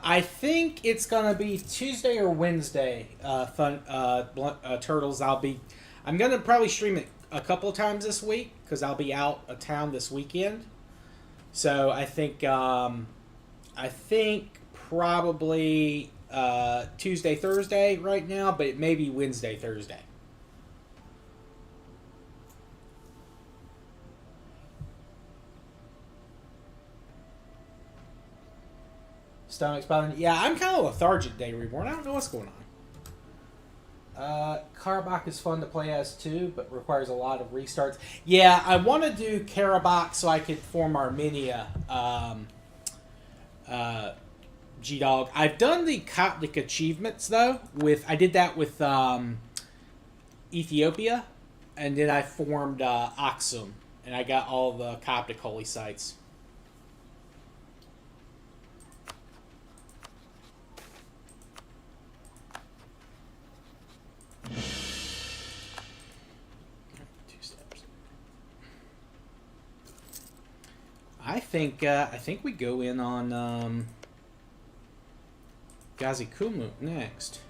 S1: I think it's gonna be Tuesday or Wednesday. Turtles. I'm gonna probably stream it a couple of times this week because I'll be out of town this weekend. So I think probably Tuesday, Thursday right now, but it may be Wednesday, Thursday. Stomach's bothering. Yeah, I'm kind of lethargic, Day Reborn. I don't know what's going on. Karabakh is fun to play as too, but requires a lot of restarts. Yeah, I want to do Karabakh so I could form Armenia. G-Dog. I've done the Coptic achievements though. I did that with Ethiopia, and then I formed Aksum, and I got all the Coptic holy sites. I think we go in on Gazikumu next.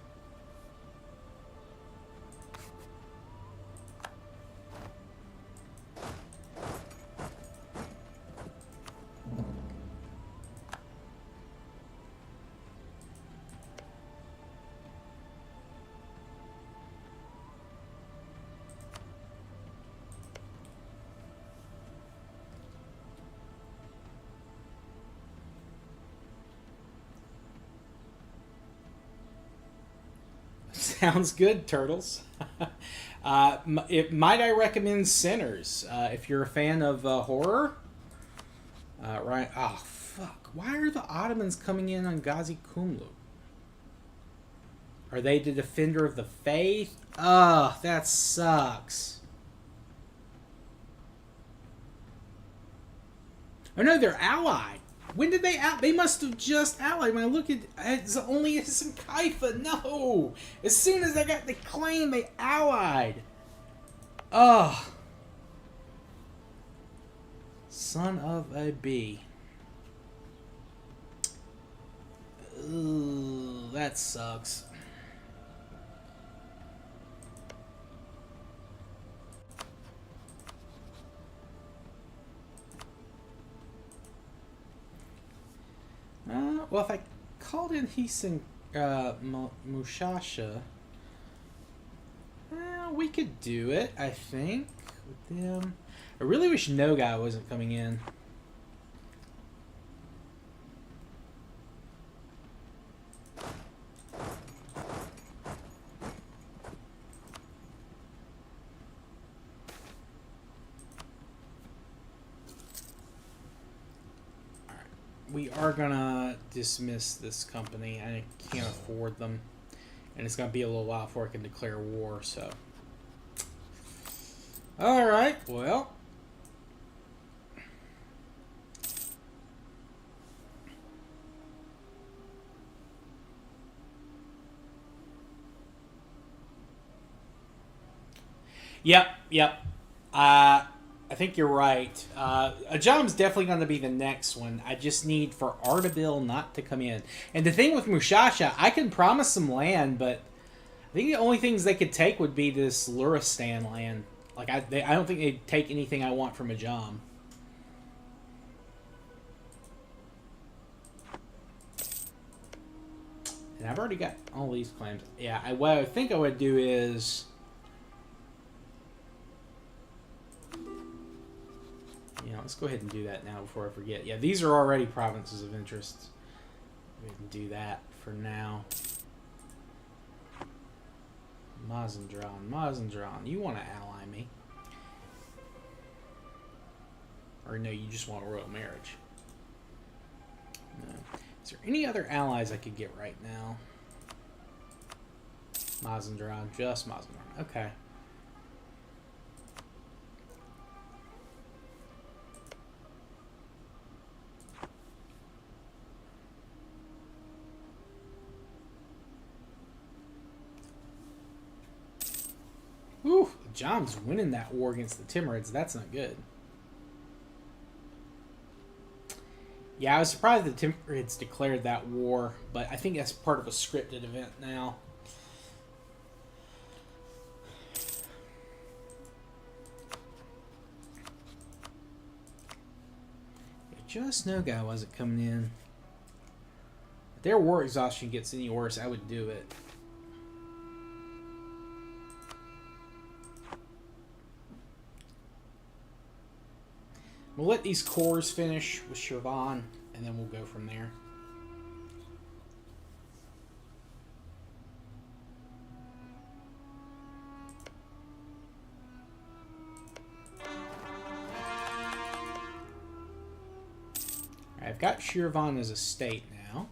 S1: Sounds good, Turtles. Might I recommend Sinners if you're a fan of horror? Right. Oh, fuck. Why are the Ottomans coming in on Ghazi Kumlu? Are they the defender of the faith? Ugh, that sucks. Oh no, they're allied. When did they out? They must have just allied. When I look at it's only some Kaifa. No, as soon as I got the claim, they allied. Ugh. Son of a bee. Ooh, that sucks. Well, if I called in Hisan Mushasha, we could do it, I think, with them. I really wish No Guy wasn't coming in. We are gonna dismiss this company. I can't afford them, and it's gonna be a little while before I can declare war. So, all right. Well, yep. I think you're right. Ajam's definitely going to be the next one. I just need for Ardabil not to come in. And the thing with Mushasha, I can promise some land, but I think the only things they could take would be this Luristan land. Like I don't think they'd take anything I want from Ajam. And I've already got all these claims. Yeah, what I think I would do is... Yeah, let's go ahead and do that now before I forget. Yeah, these are already provinces of interest. We can do that for now. Mazandran, you want to ally me? Or no, you just want a royal marriage? No. Is there any other allies I could get right now? Mazandran, just Mazandran. Okay. Whew, John's winning that war against the Timurids. That's not good. Yeah, I was surprised the Timurids declared that war, but I think that's part of a scripted event now. If just No Guy wasn't coming in. If their war exhaustion gets any worse, I would do it. We'll let these cores finish with Shirvan, and then we'll go from there. I've got Shirvan as a state now.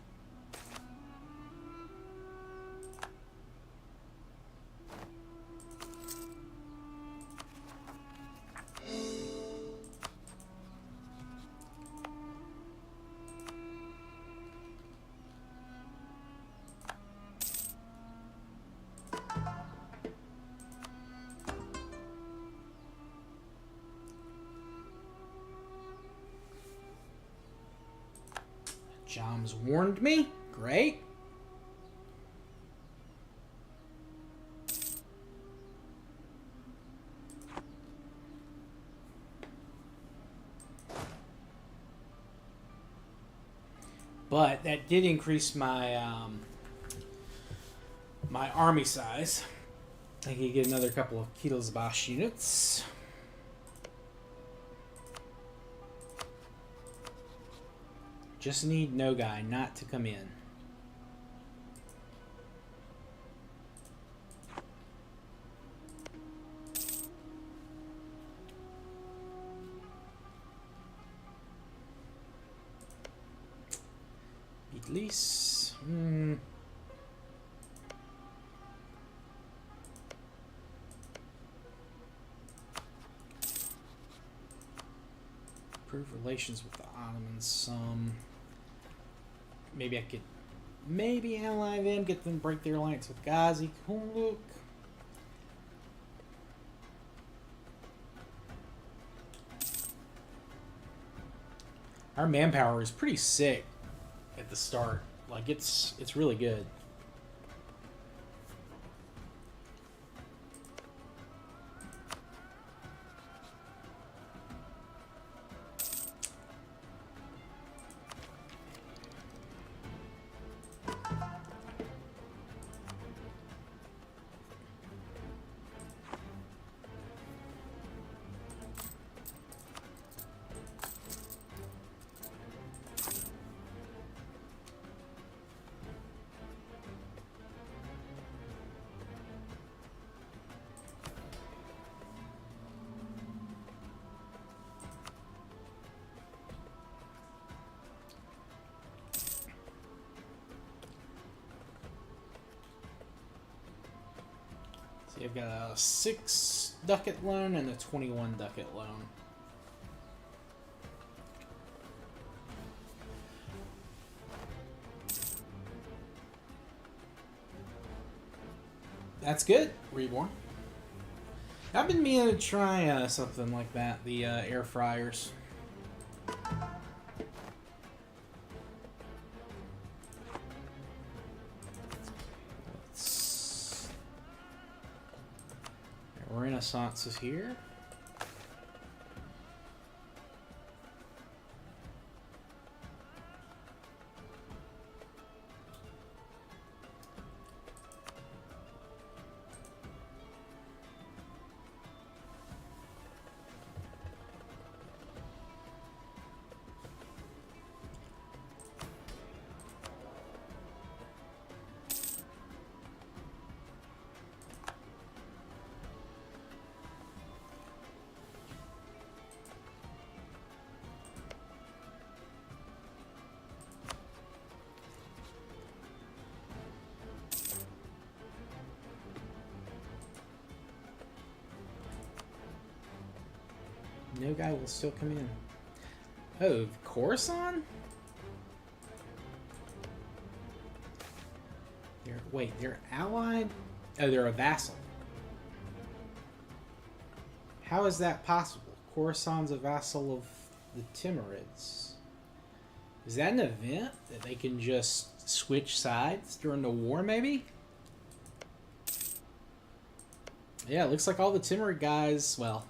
S1: Joms warned me. Great. But that did increase my my army size. I could get another couple of Kiel's units. Just need no guy not to come in. At least. Improve relations with the Ottomans some. Maybe I could ally them, get them to break their alliance with Ghazi Kuluk. Our manpower is pretty sick at the start. Like it's really good. I've got a 6 ducat loan and a 21 ducat loan. That's good, Reborn. I've been meaning to try something like that, the air fryers. Renaissance is here. No guy will still come in. Oh, Coruscant? Wait, they're allied? Oh, they're a vassal. How is that possible? Coruscant's a vassal of the Timurids. Is that an event that they can just switch sides during the war, maybe? Yeah, it looks like all the Timurid guys, well,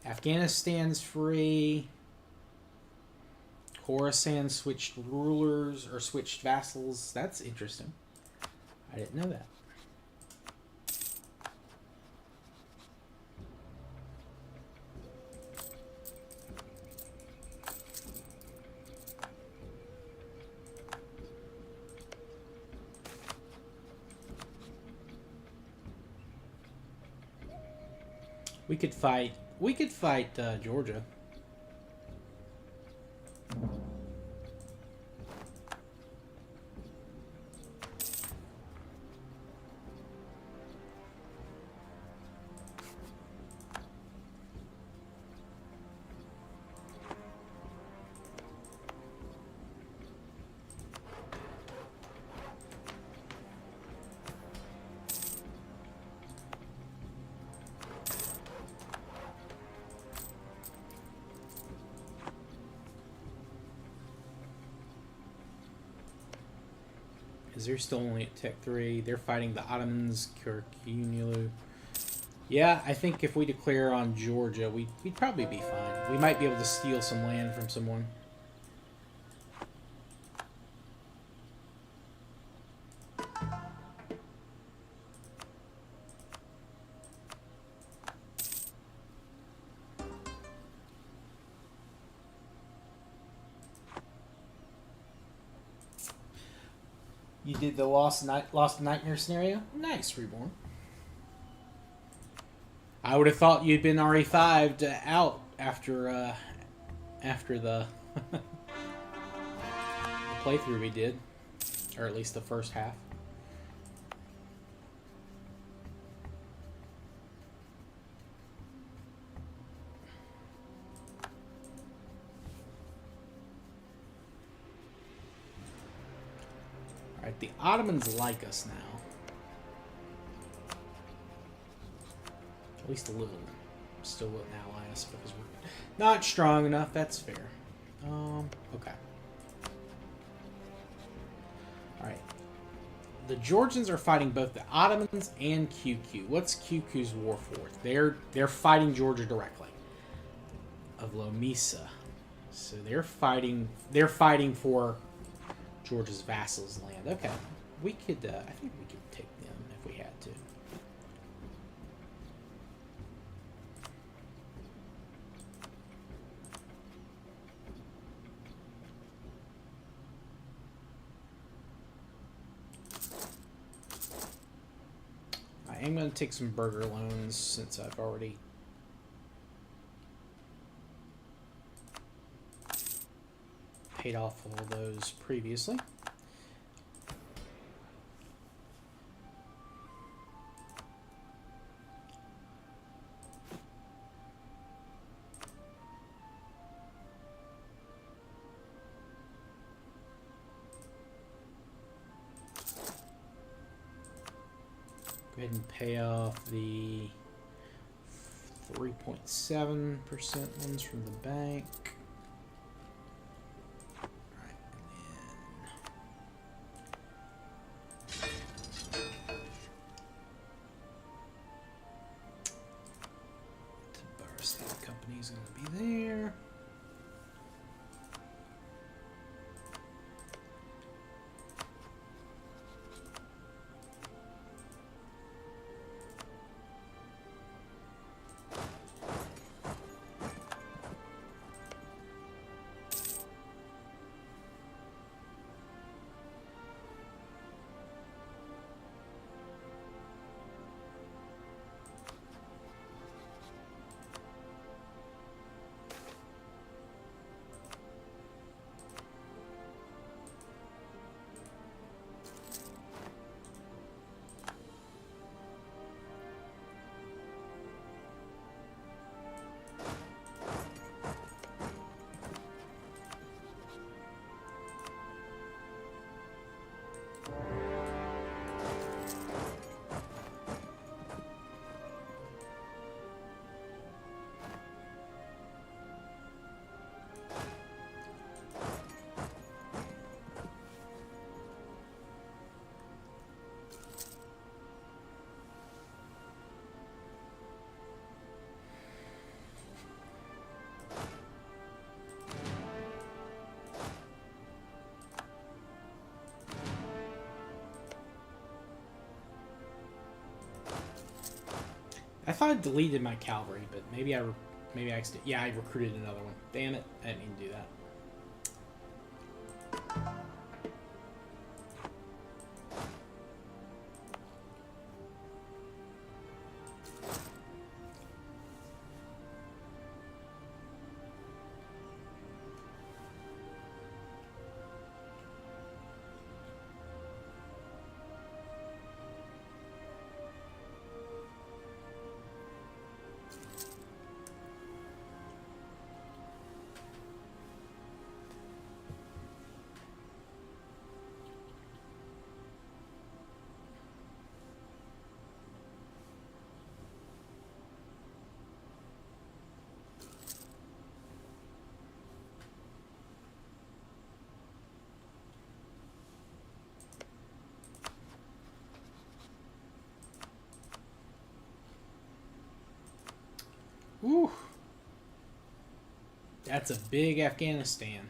S1: Afghanistan's free. Khorasan switched rulers, or switched vassals. That's interesting. I didn't know that. We could fight Georgia. They're still only at Tech 3. They're fighting the Ottomans, Kirkunilu. Yeah, I think if we declare on Georgia, we'd probably be fine. We might be able to steal some land from someone. You did the Lost Nightmare scenario? Nice, Reborn. I would have thought you'd been RE5'd out after the playthrough we did. Or at least the first half. Alright, the Ottomans like us now. At least a little. Still wouldn't ally us because we're not strong enough. That's fair. Okay. Alright. The Georgians are fighting both the Ottomans and QQ. What's QQ's war force? They're fighting Georgia directly. Of Lomisa. So they're fighting for Georgia's vassals' land. Okay. We could I think we could take them if we had to. I am going to take some burger loans since I've already paid off all those previously. Go ahead and pay off the 3.7% ones from the bank. Alright, and then Bar State Company is going to be there. I thought I deleted my cavalry, but maybe I accidentally. Yeah, I recruited another one. Damn it! I didn't mean to do that. Whew. That's a big Afghanistan.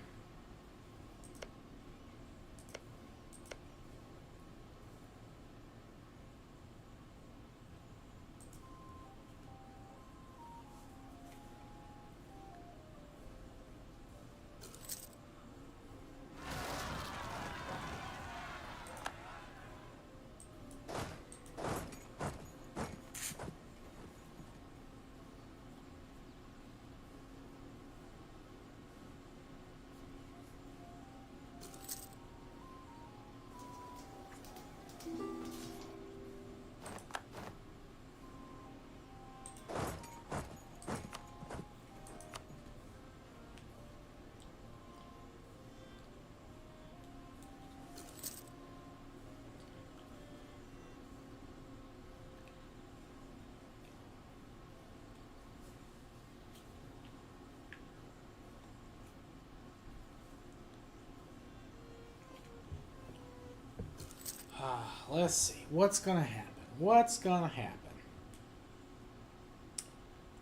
S1: Let's see. What's going to happen? What's going to happen?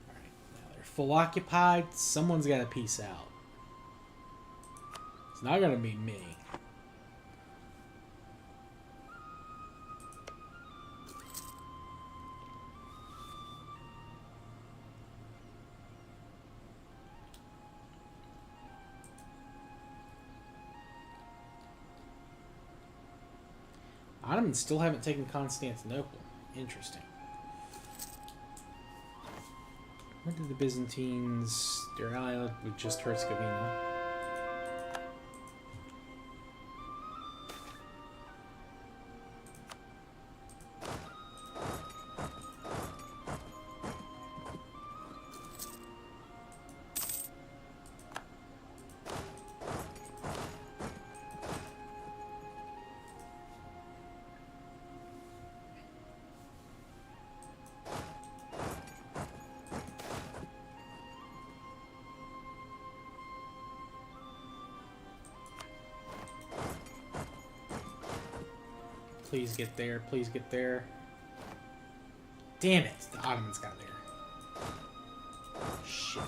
S1: Alright. Now they're full occupied. Someone's got to peace out. It's not going to be me. Ottomans still haven't taken Constantinople. Interesting. When did the Byzantines... Their ally with just Herzegovina. Please get there. Please get there. Damn it. The Ottomans got there. Shit.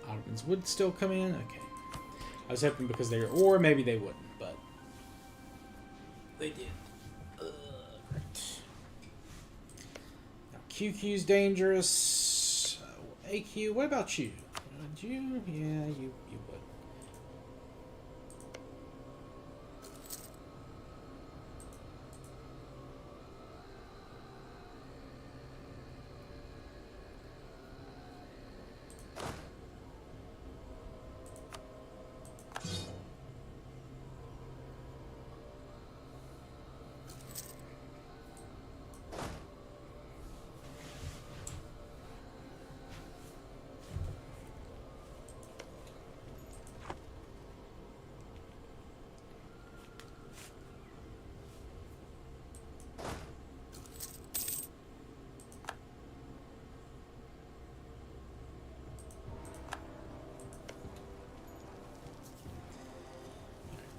S1: Ottomans would still come in? Okay. I was hoping because they were... Or maybe they wouldn't, but... They did. Great. Now, QQ's dangerous. AQ, what about you? Would you? Yeah, you would.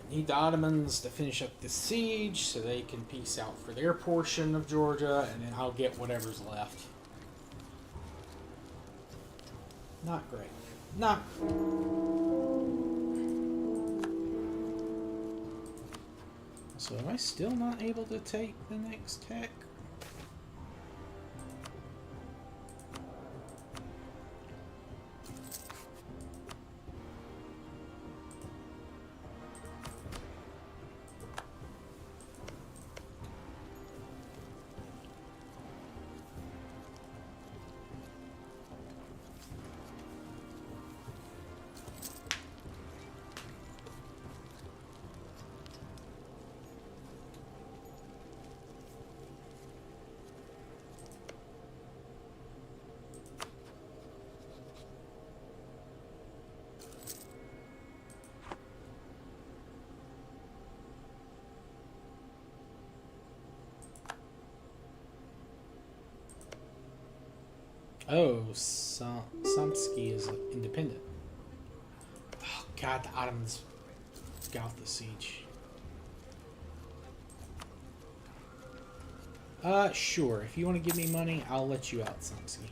S1: Need the Ottomans to finish up this siege so they can peace out for their portion of Georgia, and then I'll get whatever's left. Not great. Not. So am I still not able to take the next tech? Oh, Samsky is independent. Oh, God, the Ottomans got the siege. Sure. If you want to give me money, I'll let you out, Samsky.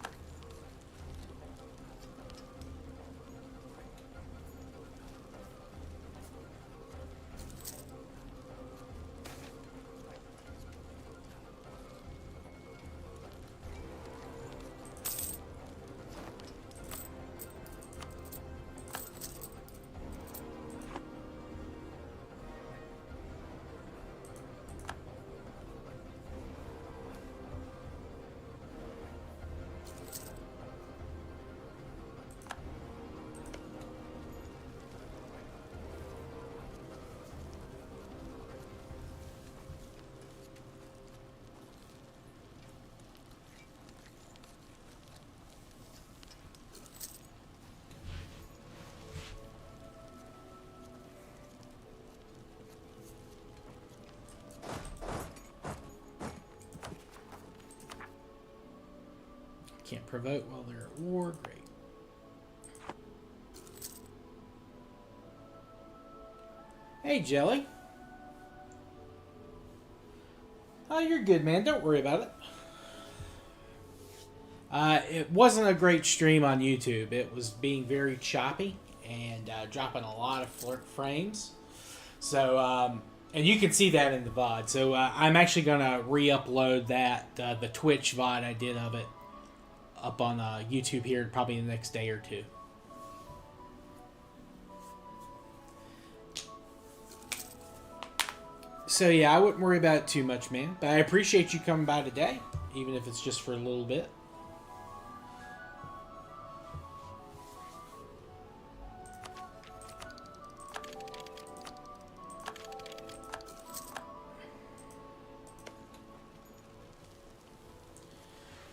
S1: Can't provoke while they're at war. Great. Hey, Jelly. Oh, you're good, man. Don't worry about it. It wasn't a great stream on YouTube. It was being very choppy and dropping a lot of frames. So, and you can see that in the VOD. So I'm actually going to re-upload that, the Twitch VOD I did of it, up on YouTube here probably the next day or two. So yeah, I wouldn't worry about it too much, man. But I appreciate you coming by today, even if it's just for a little bit.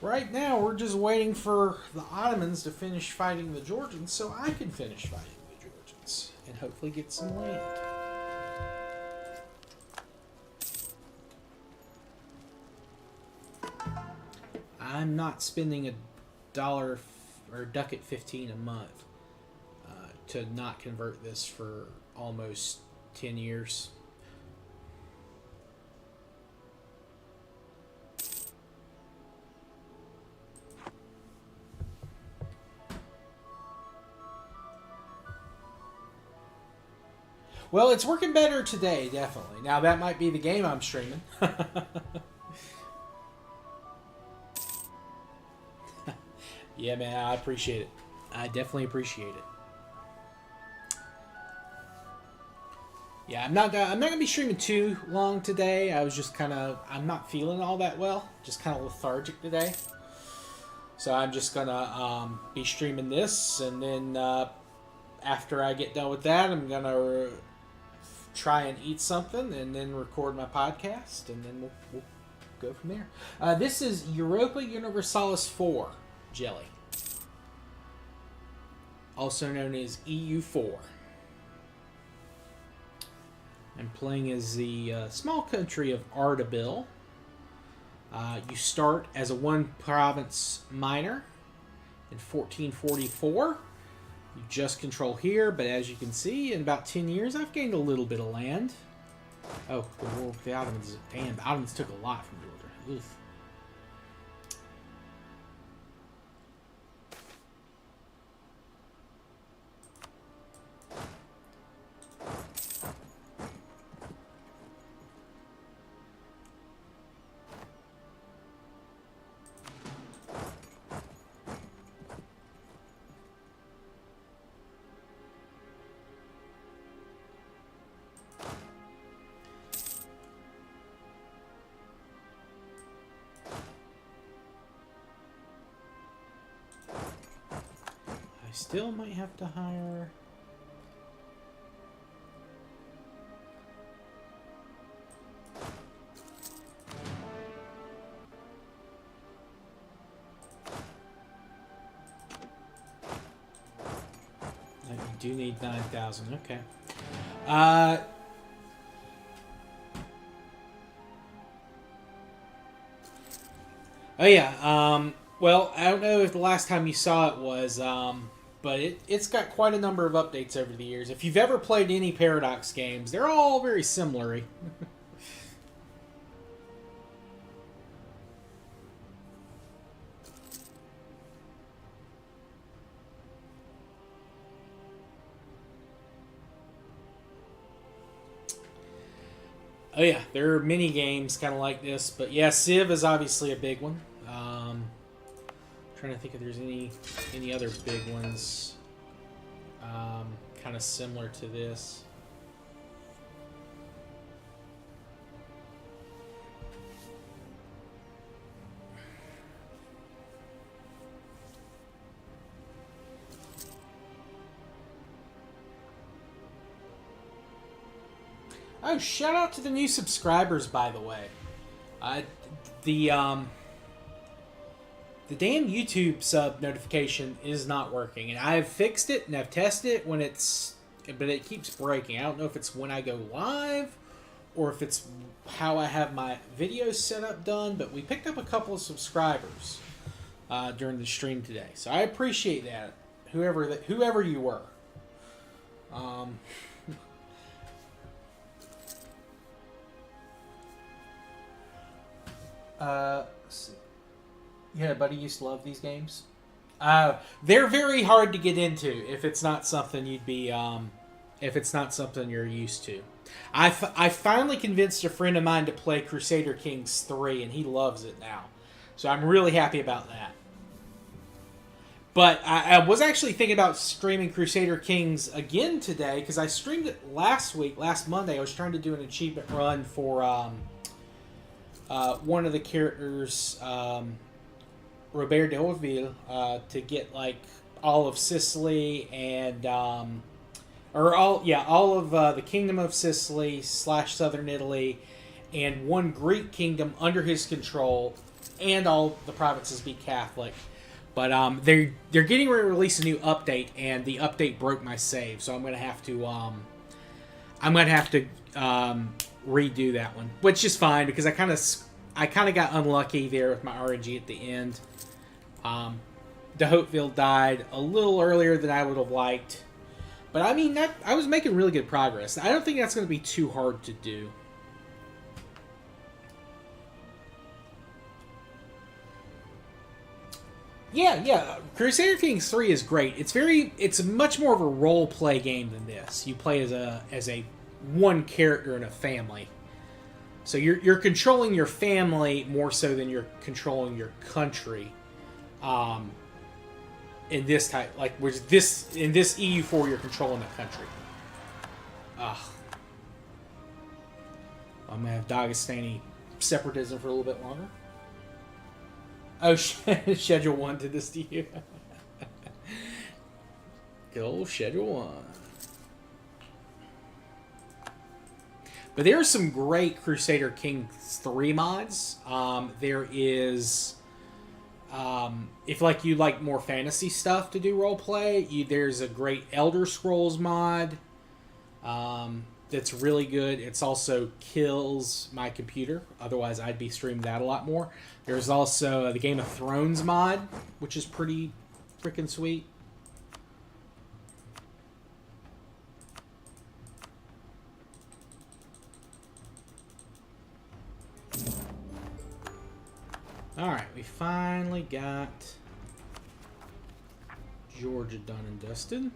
S1: Right now, we're just waiting for the Ottomans to finish fighting the Georgians so I can finish fighting the Georgians and hopefully get some land. I'm not spending $1 or ducat 15 a month to not convert this for almost 10 years. Well, it's working better today, definitely. Now, that might be the game I'm streaming. Yeah, man, I appreciate it. I definitely appreciate it. Yeah, I'm not gonna be streaming too long today. I was just I'm not feeling all that well. Just kind of lethargic today. So I'm just gonna be streaming this, and then after I get done with that, I'm gonna try and eat something, and then record my podcast, and then we'll go from there. This is Europa Universalis 4 Jelly, also known as EU4. I'm playing as the small country of Ardabil. You start as a one-province minor in 1444. You just control here, but as you can see, in about 10 years, I've gained a little bit of land. Oh, the war with the Ottomans. Damn, the Ottomans took a lot from Georgia. Oof. I still might have to hire... You do need 9,000, okay. Oh yeah, well, I don't know if the last time you saw it was, but it's got quite a number of updates over the years. If you've ever played any Paradox games, they're all very similar. Oh yeah, there are mini games kind of like this, but yeah, Civ is obviously a big one. Trying to think if there's any other big ones kind of similar to this. Oh, shout out to the new subscribers, by the way. The damn YouTube sub notification is not working, and I've fixed it and I've tested it but it keeps breaking. I don't know if it's when I go live or if it's how I have my videos set up done, but we picked up a couple of subscribers. during the stream today. So I appreciate that, whoever you were. Yeah, buddy used to love these games. They're very hard to get into if it's not something you'd be, if it's not something you're used to. I finally convinced a friend of mine to play Crusader Kings 3, and he loves it now. So I'm really happy about that. But I was actually thinking about streaming Crusader Kings again today, because I streamed it last Monday. I was trying to do an achievement run for one of the characters, Robert de Hauteville, to get like all of Sicily and all of the Kingdom of Sicily / Southern Italy, and one Greek kingdom under his control, and all the provinces be Catholic. But they're getting ready to release a new update, and the update broke my save, so I'm gonna have to redo that one, which is fine because I kind of got unlucky there with my RNG at the end. De Hauteville died a little earlier than I would have liked, but I mean I was making really good progress. I don't think that's going to be too hard to do. Yeah. Crusader Kings 3 is great. It's much more of a role play game than this. You play as a one character in a family. So you're controlling your family more so than you're controlling your country. In this type, like in this EU4, you're controlling the country. I'm gonna have Dagestani separatism for a little bit longer. Oh, Schedule 1 did this to you. Good old Schedule 1. But there are some great Crusader Kings 3 mods. There is, if like you like more fantasy stuff to do roleplay, there's a great Elder Scrolls mod that's really good. It's also kills my computer. Otherwise, I'd be streaming that a lot more. There's also the Game of Thrones mod, which is pretty freaking sweet. Alright, we finally got Georgia done and dusted.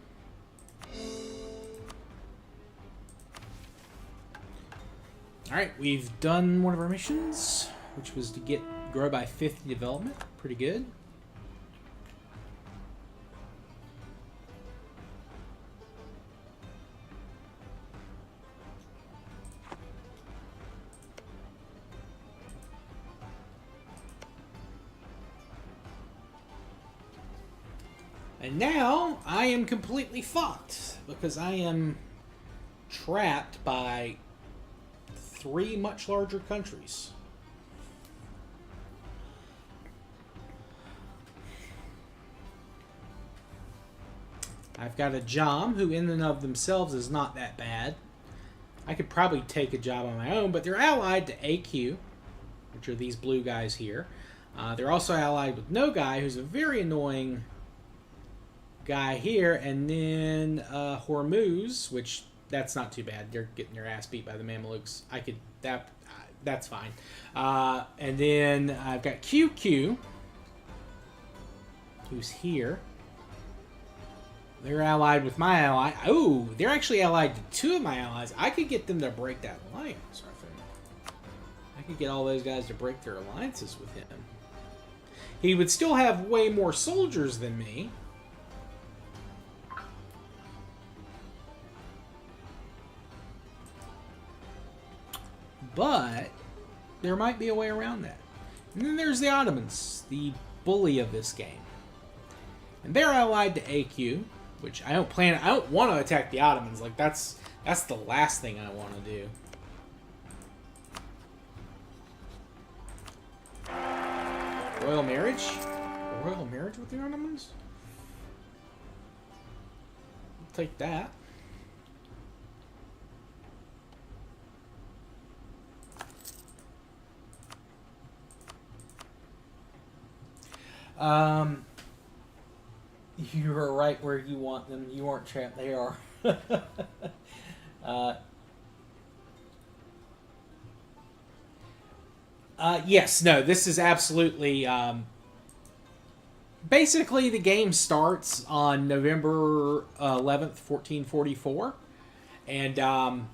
S1: Alright, we've done one of our missions, which was to grow by 50 development. Pretty good. And now I am completely fucked because I am trapped by 3 much larger countries. I've got a Jom, who in and of themselves is not that bad. I could probably take a job on my own, but they're allied to AQ, which are these blue guys here. They're also allied with Nogai, who's a very annoying guy here, and then Hormuz, which that's not too bad. They're getting their ass beat by the Mamelukes. That's fine. And then I've got QQ, who's here. They're allied with my ally. Oh, they're actually allied to 2 of my allies. I could get them to break that alliance, I think. I could get all those guys to break their alliances with him. He would still have way more soldiers than me. But there might be a way around that. And then there's the Ottomans, the bully of this game. And they're allied to AQ, which I don't want to attack the Ottomans. Like that's the last thing I want to do. Royal marriage? A royal marriage with the Ottomans? I'll take that. Um, you are right where you want them. You aren't trapped. They are. uh, yes, no, this is absolutely. Basically, the game starts on November 11th, 1444. And kind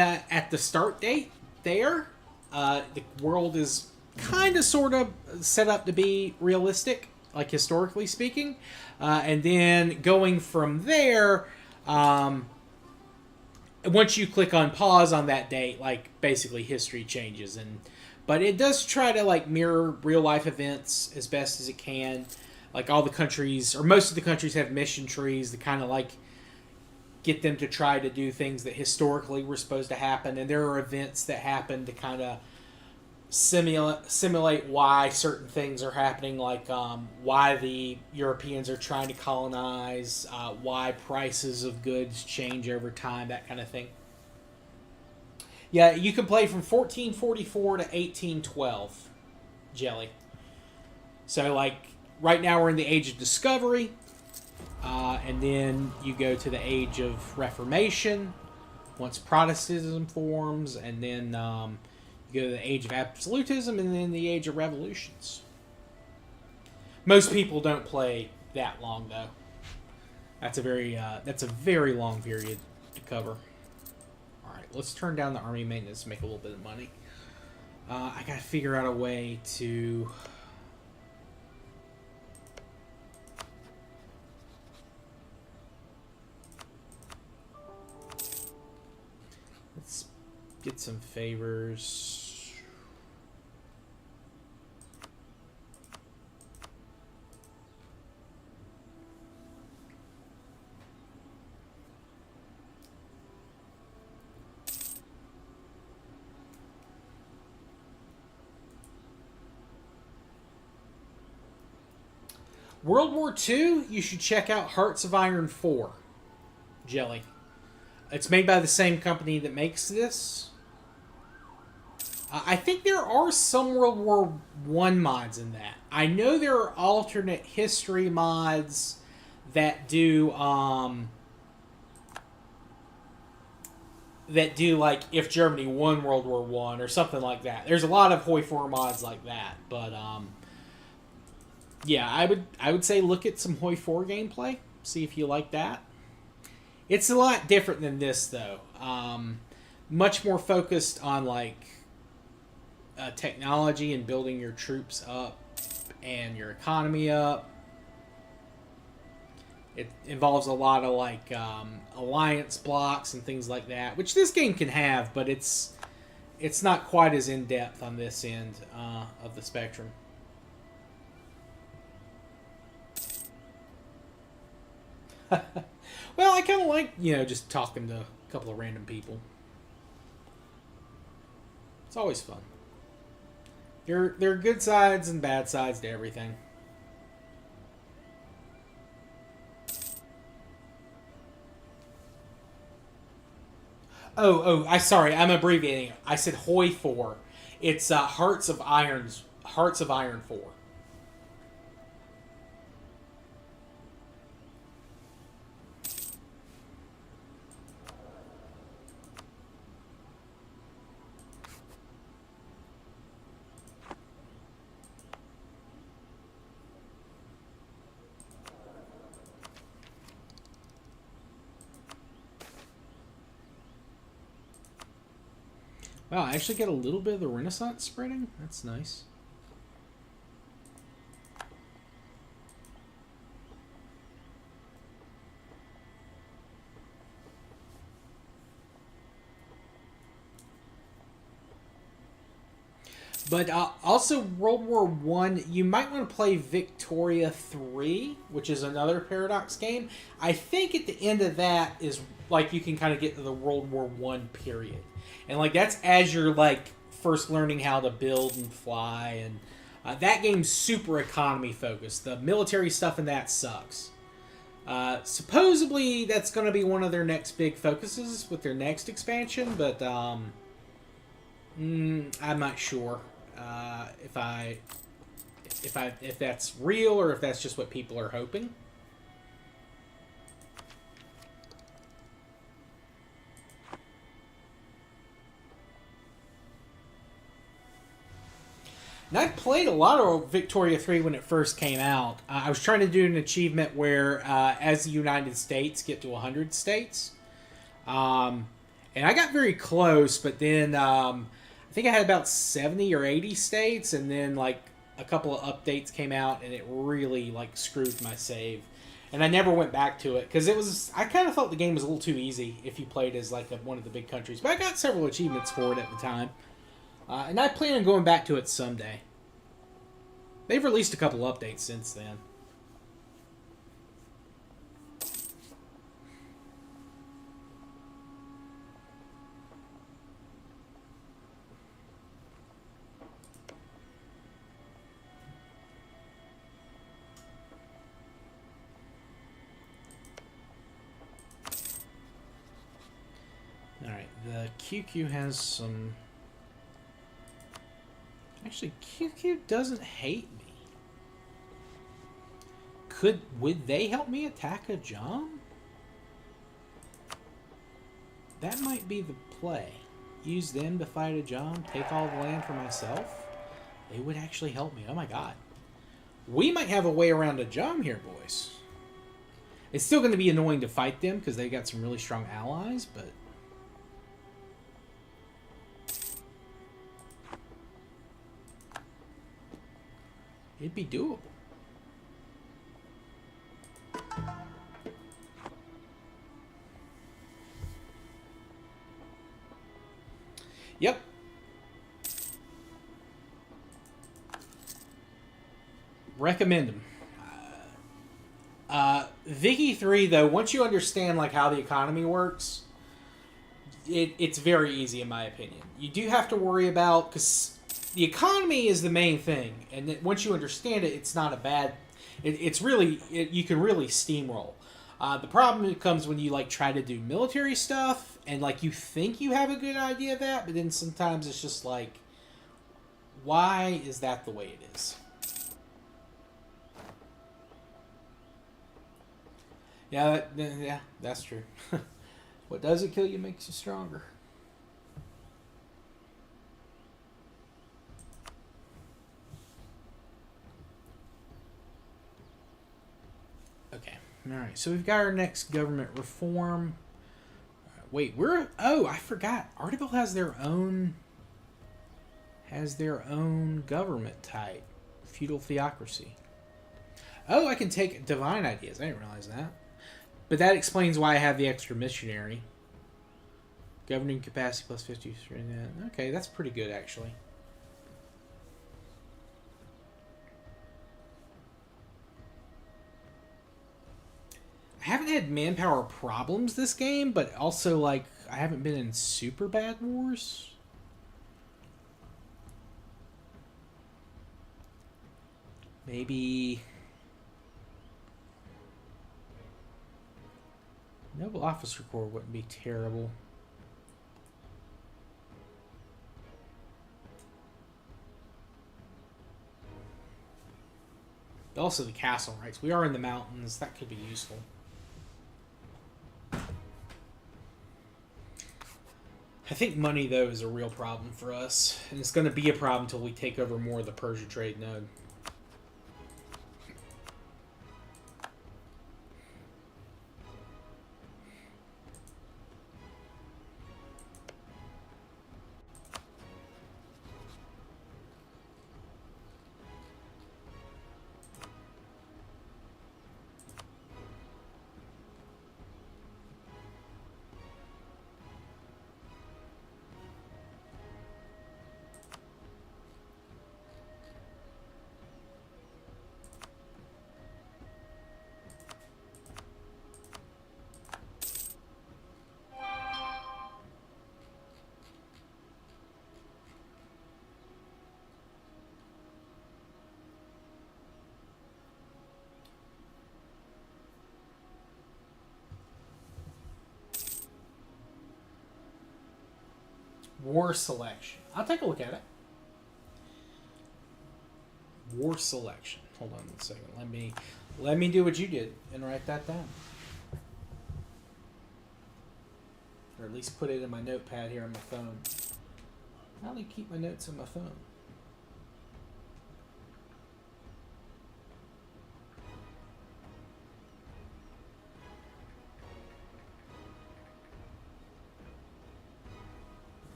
S1: of at the start date there, the world is kind of sort of set up to be realistic, like historically speaking. And then going from there, once you click on pause on that date, like basically history changes. But it does try to like mirror real life events as best as it can. Like all the countries, or most of the countries, have mission trees that kind of like get them to try to do things that historically were supposed to happen, and there are events that happen to kind of simulate why certain things are happening, like why the Europeans are trying to colonize, why prices of goods change over time, that kind of thing. Yeah, you can play from 1444 to 1812, Jelly. So, like, right now we're in the Age of Discovery, and then you go to the Age of Reformation, once Protestantism forms, and then you go to the Age of Absolutism, and then the Age of Revolutions. Most people don't play that long, though. That's a very long period to cover. All right, let's turn down the army maintenance to make a little bit of money. I gotta figure out a way to. Let's get some favors. World War II, you should check out Hearts of Iron 4, Jelly. It's made by the same company that makes this. I think there are some World War One mods in that. I know there are alternate history mods that do like if Germany won World War One or something like that. There's a lot of Hoi 4 mods like that, but yeah, I would say look at some Hoi 4 gameplay, see if you like that. It's a lot different than this though. Much more focused on like technology and building your troops up and your economy up. It involves a lot of like alliance blocks and things like that, which this game can have, but it's not quite as in depth on this end of the spectrum. Well, I kind of like, just talking to a couple of random people. It's always fun. There are good sides and bad sides to everything. Sorry, I'm abbreviating it. I said Hoi 4. It's Hearts of Iron 4. Wow, I actually get a little bit of the Renaissance spreading. That's nice. But also World War One, you might want to play Victoria 3, which is another Paradox game. I think at the end of that is like you can kind of get to the World War One period, and like that's as you're like first learning how to build and fly, and that game's super economy focused. The military stuff in that sucks. Supposedly that's going to be one of their next big focuses with their next expansion, but I'm not sure if if that's real or if that's just what people are hoping. And I played a lot of Victoria 3 when it first came out. I was trying to do an achievement where, as the United States get to 100 states. And I got very close, but then I think I had about 70 or 80 states, and then like a couple of updates came out, and it really like screwed my save. And I never went back to it because I kind of thought the game was a little too easy if you played as like one of the big countries. But I got several achievements for it at the time. And I plan on going back to it someday. They've released a couple updates since then. Alright, the QQ has some... Actually, QQ doesn't hate me. Would they help me attack a Jom? That might be the play. Use them to fight a Jom, take all the land for myself. They would actually help me. Oh my god. We might have a way around a Jom here, boys. It's still going to be annoying to fight them because they got some really strong allies, but... it'd be doable. Yep. Recommend them. Vicky 3, though, once you understand like how the economy works, it's very easy in my opinion. You do have to worry about... because the economy is the main thing, and once you understand it, it's not a bad... you can really steamroll. The problem comes when you like try to do military stuff, and like you think you have a good idea of that, but then sometimes it's just like, why is that the way it is? Yeah, that's true. What doesn't kill you makes you stronger. Okay. Alright, so we've got our next government reform. Wait, oh, I forgot. Arteville has their own government type. Feudal theocracy. Oh, I can take divine ideas. I didn't realize that. But that explains why I have the extra missionary. Governing capacity plus 53. Okay, that's pretty good actually. I haven't had manpower problems this game, but also, like, I haven't been in super bad wars. Maybe... Noble Officer Corps wouldn't be terrible. Also the castle rights. We are in the mountains. That could be useful. I think money, though, is a real problem for us. And it's going to be a problem until we take over more of the Persia trade node. War selection. I'll take a look at it. War selection. Hold on one second. Let me do what you did and write that down. Or at least put it in my notepad here on my phone. How do I keep my notes on my phone?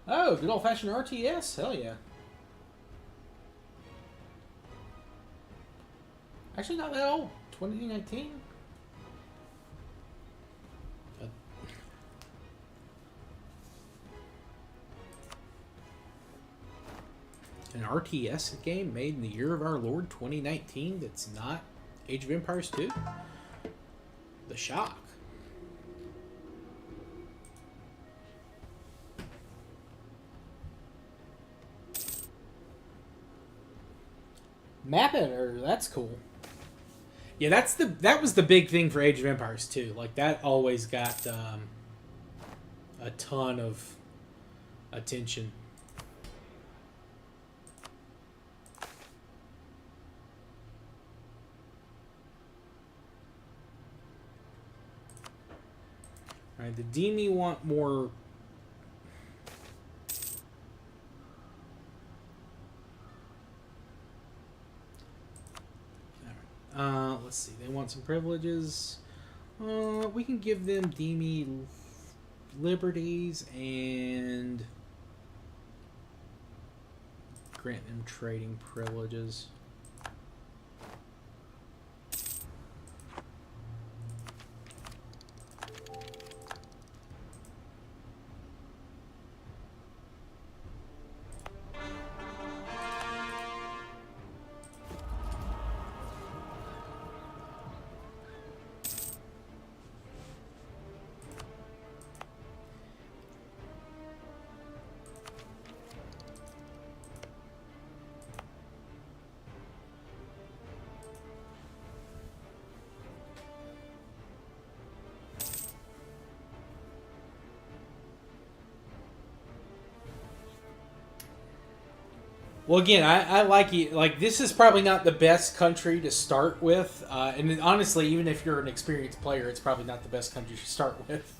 S1: Oh, good old-fashioned RTS? Hell yeah. Actually, not that old. 2019? An RTS game made in the year of our Lord 2019 that's not Age of Empires 2? The shock. Map editor, that's cool. Yeah, that was the big thing for Age of Empires 2. Like, that always got a ton of attention. Alright, the Demi want more. Let's see. They want some privileges. We can give them Demi liberties and grant them trading privileges. Well, again, I like it. Like, this is probably not the best country to start with, and honestly, even if you're an experienced player, it's probably not the best country to start with.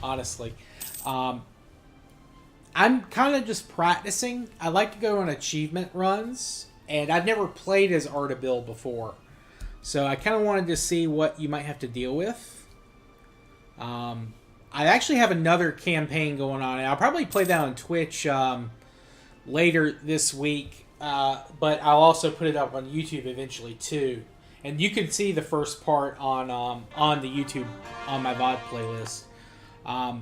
S1: Honestly, I'm kind of just practicing. I like to go on achievement runs, and I've never played as Ardabil before, so I kind of wanted to see what you might have to deal with. I actually have another campaign going on, and I'll probably play that on Twitch. Later this week, but I'll also put it up on YouTube eventually too, and you can see the first part on the YouTube on my VOD playlist.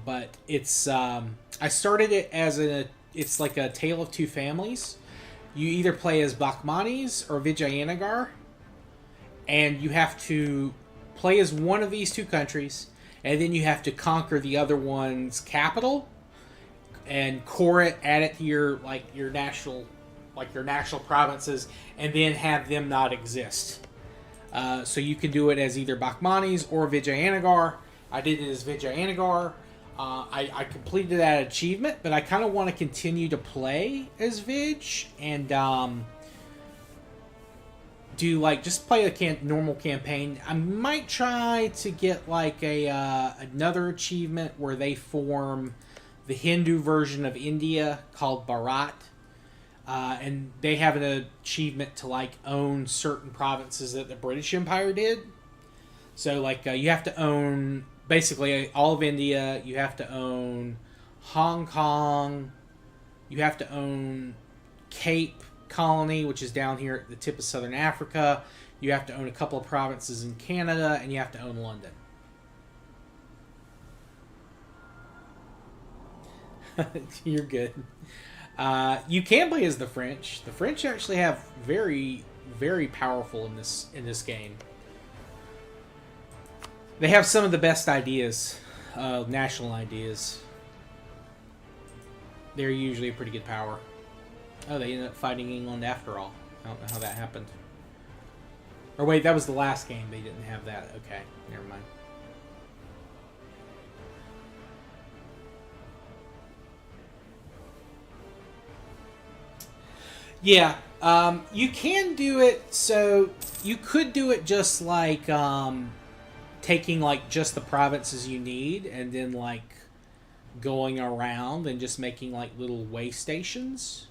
S1: But it's I started it as it's like a tale of two families. You either play as Bakhmanis or Vijayanagar, and you have to play as one of these two countries, and then you have to conquer the other one's capital and core it, add it to your national provinces, and then have them not exist. So you can do it as either Bakhmanis or Vijayanagar. I did it as Vijayanagar. I completed that achievement, but I kind of want to continue to play as Vij and do just play a normal campaign. I might try to get another achievement where they form the Hindu version of India called Bharat, and they have an achievement to own certain provinces that the British Empire did. So you have to own basically all of India. You have to own Hong Kong. You have to own Cape Colony, which is down here at the tip of southern Africa. You have to own a couple of provinces in Canada, and you have to own London. You're good. You can play as the French. The French actually have very, very powerful in this game. They have some of the best ideas, national ideas. They're usually a pretty good power. Oh, they ended up fighting England after all. I don't know how that happened. Or wait, that was the last game. They didn't have that. Okay, never mind. Yeah, You can do it, so you could do it just like taking like just the provinces you need and then like going around and just making like little way stations.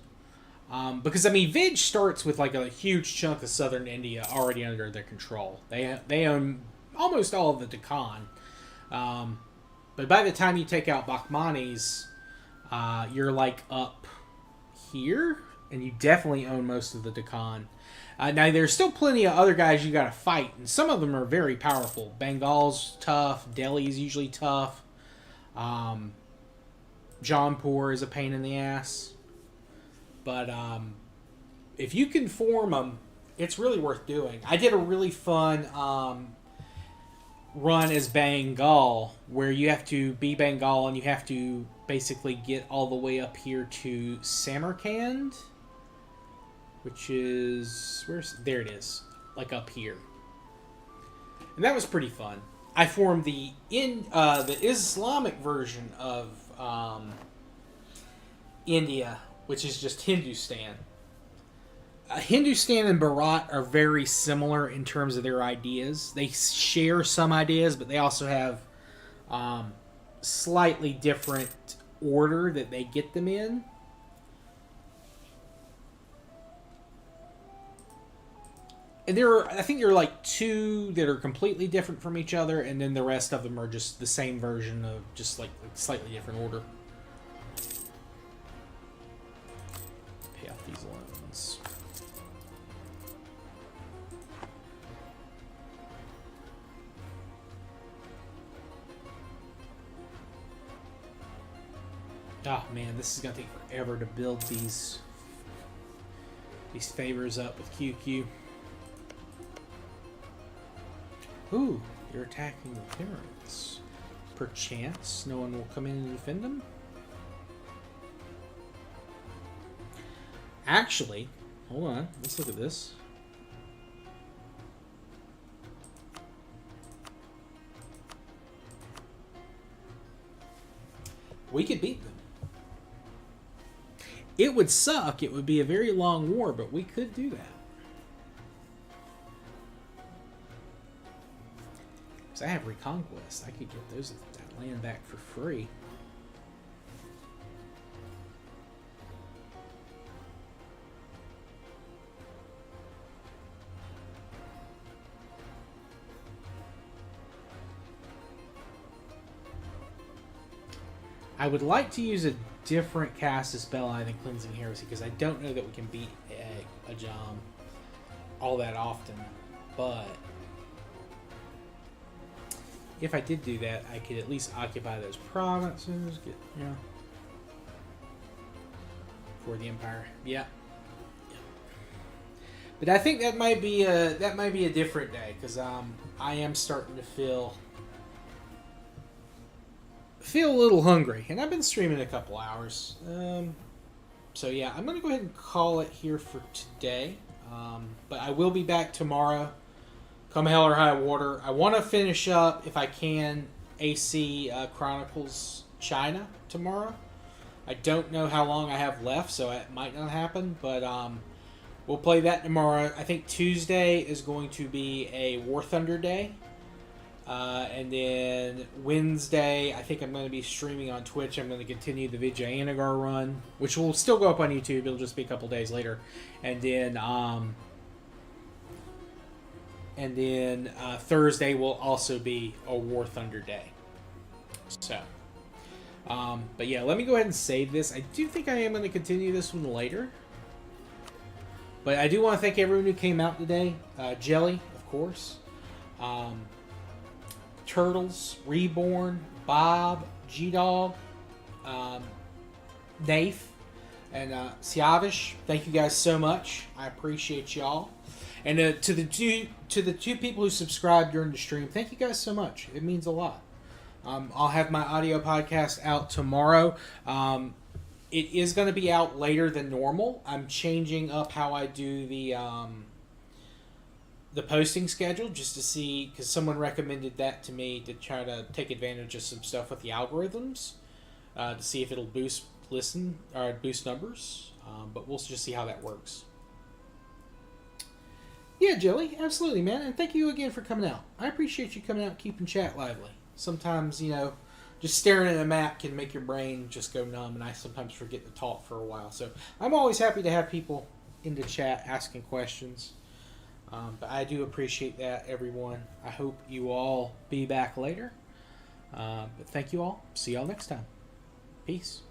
S1: Because I mean, Vij starts with like a huge chunk of southern India already under their control. They own almost all of the Deccan. But by the time you take out Bakhmanis, you're like up here, and you definitely own most of the Deccan. Now, there's still plenty of other guys you got to fight, and some of them are very powerful. Bengal's tough. Delhi's usually tough. Jaunpur is a pain in the ass. But if you can form them, it's really worth doing. I did a really fun run as Bengal, where you have to be Bengal and you have to basically get all the way up here to Samarkand, which is there it is, like up here, and that was pretty fun. I formed the Islamic version of India, which is just Hindustan. Hindustan and Bharat are very similar in terms of their ideas. They share some ideas, but they also have slightly different order that they get them in. And I think there are like two that are completely different from each other, and then the rest of them are just the same version of just like slightly different order. Pay off these loans. Oh man, this is gonna take forever to build these favors up with QQ. Ooh, you're attacking the parents. Perchance, no one will come in and defend them? Actually, hold on, let's look at this. We could beat them. It would suck, it would be a very long war, but we could do that. I have Reconquest. I could get that land back for free. I would like to use a different cast of spell eye than Cleansing Heresy, because I don't know that we can beat a Ajam all that often, but if I did do that, I could at least occupy those provinces, for the Empire. Yeah. But I think that might be a different day, because I am starting to feel a little hungry, and I've been streaming a couple hours. So yeah, I'm gonna go ahead and call it here for today. But I will be back tomorrow. Come hell or high water. I want to finish up, if I can, AC Chronicles China tomorrow. I don't know how long I have left, so it might not happen, but we'll play that tomorrow. I think Tuesday is going to be a War Thunder day. And then Wednesday, I think I'm going to be streaming on Twitch. I'm going to continue the Vijayanagar run, which will still go up on YouTube. It'll just be a couple days later. And then Thursday will also be a War Thunder day. So, but yeah, let me go ahead and save this. I do think I am going to continue this one later. But I do want to thank everyone who came out today. Jelly, of course. Turtles, Reborn, Bob, G-Dog, Nafe, and Siavish. Thank you guys so much. I appreciate y'all. And to the two people who subscribed during the stream, thank you guys so much. It means a lot. I'll have my audio podcast out tomorrow. It is going to be out later than normal. I'm changing up how I do the posting schedule just to see, because someone recommended that to me to try to take advantage of some stuff with the algorithms to see if it'll boost numbers. But we'll just see how that works. Yeah, Jelly, absolutely, man. And thank you again for coming out. I appreciate you coming out and keeping chat lively. Sometimes, just staring at a map can make your brain just go numb, and I sometimes forget to talk for a while. So I'm always happy to have people in the chat asking questions. But I do appreciate that, everyone. I hope you all be back later. But thank you all. See y'all next time. Peace.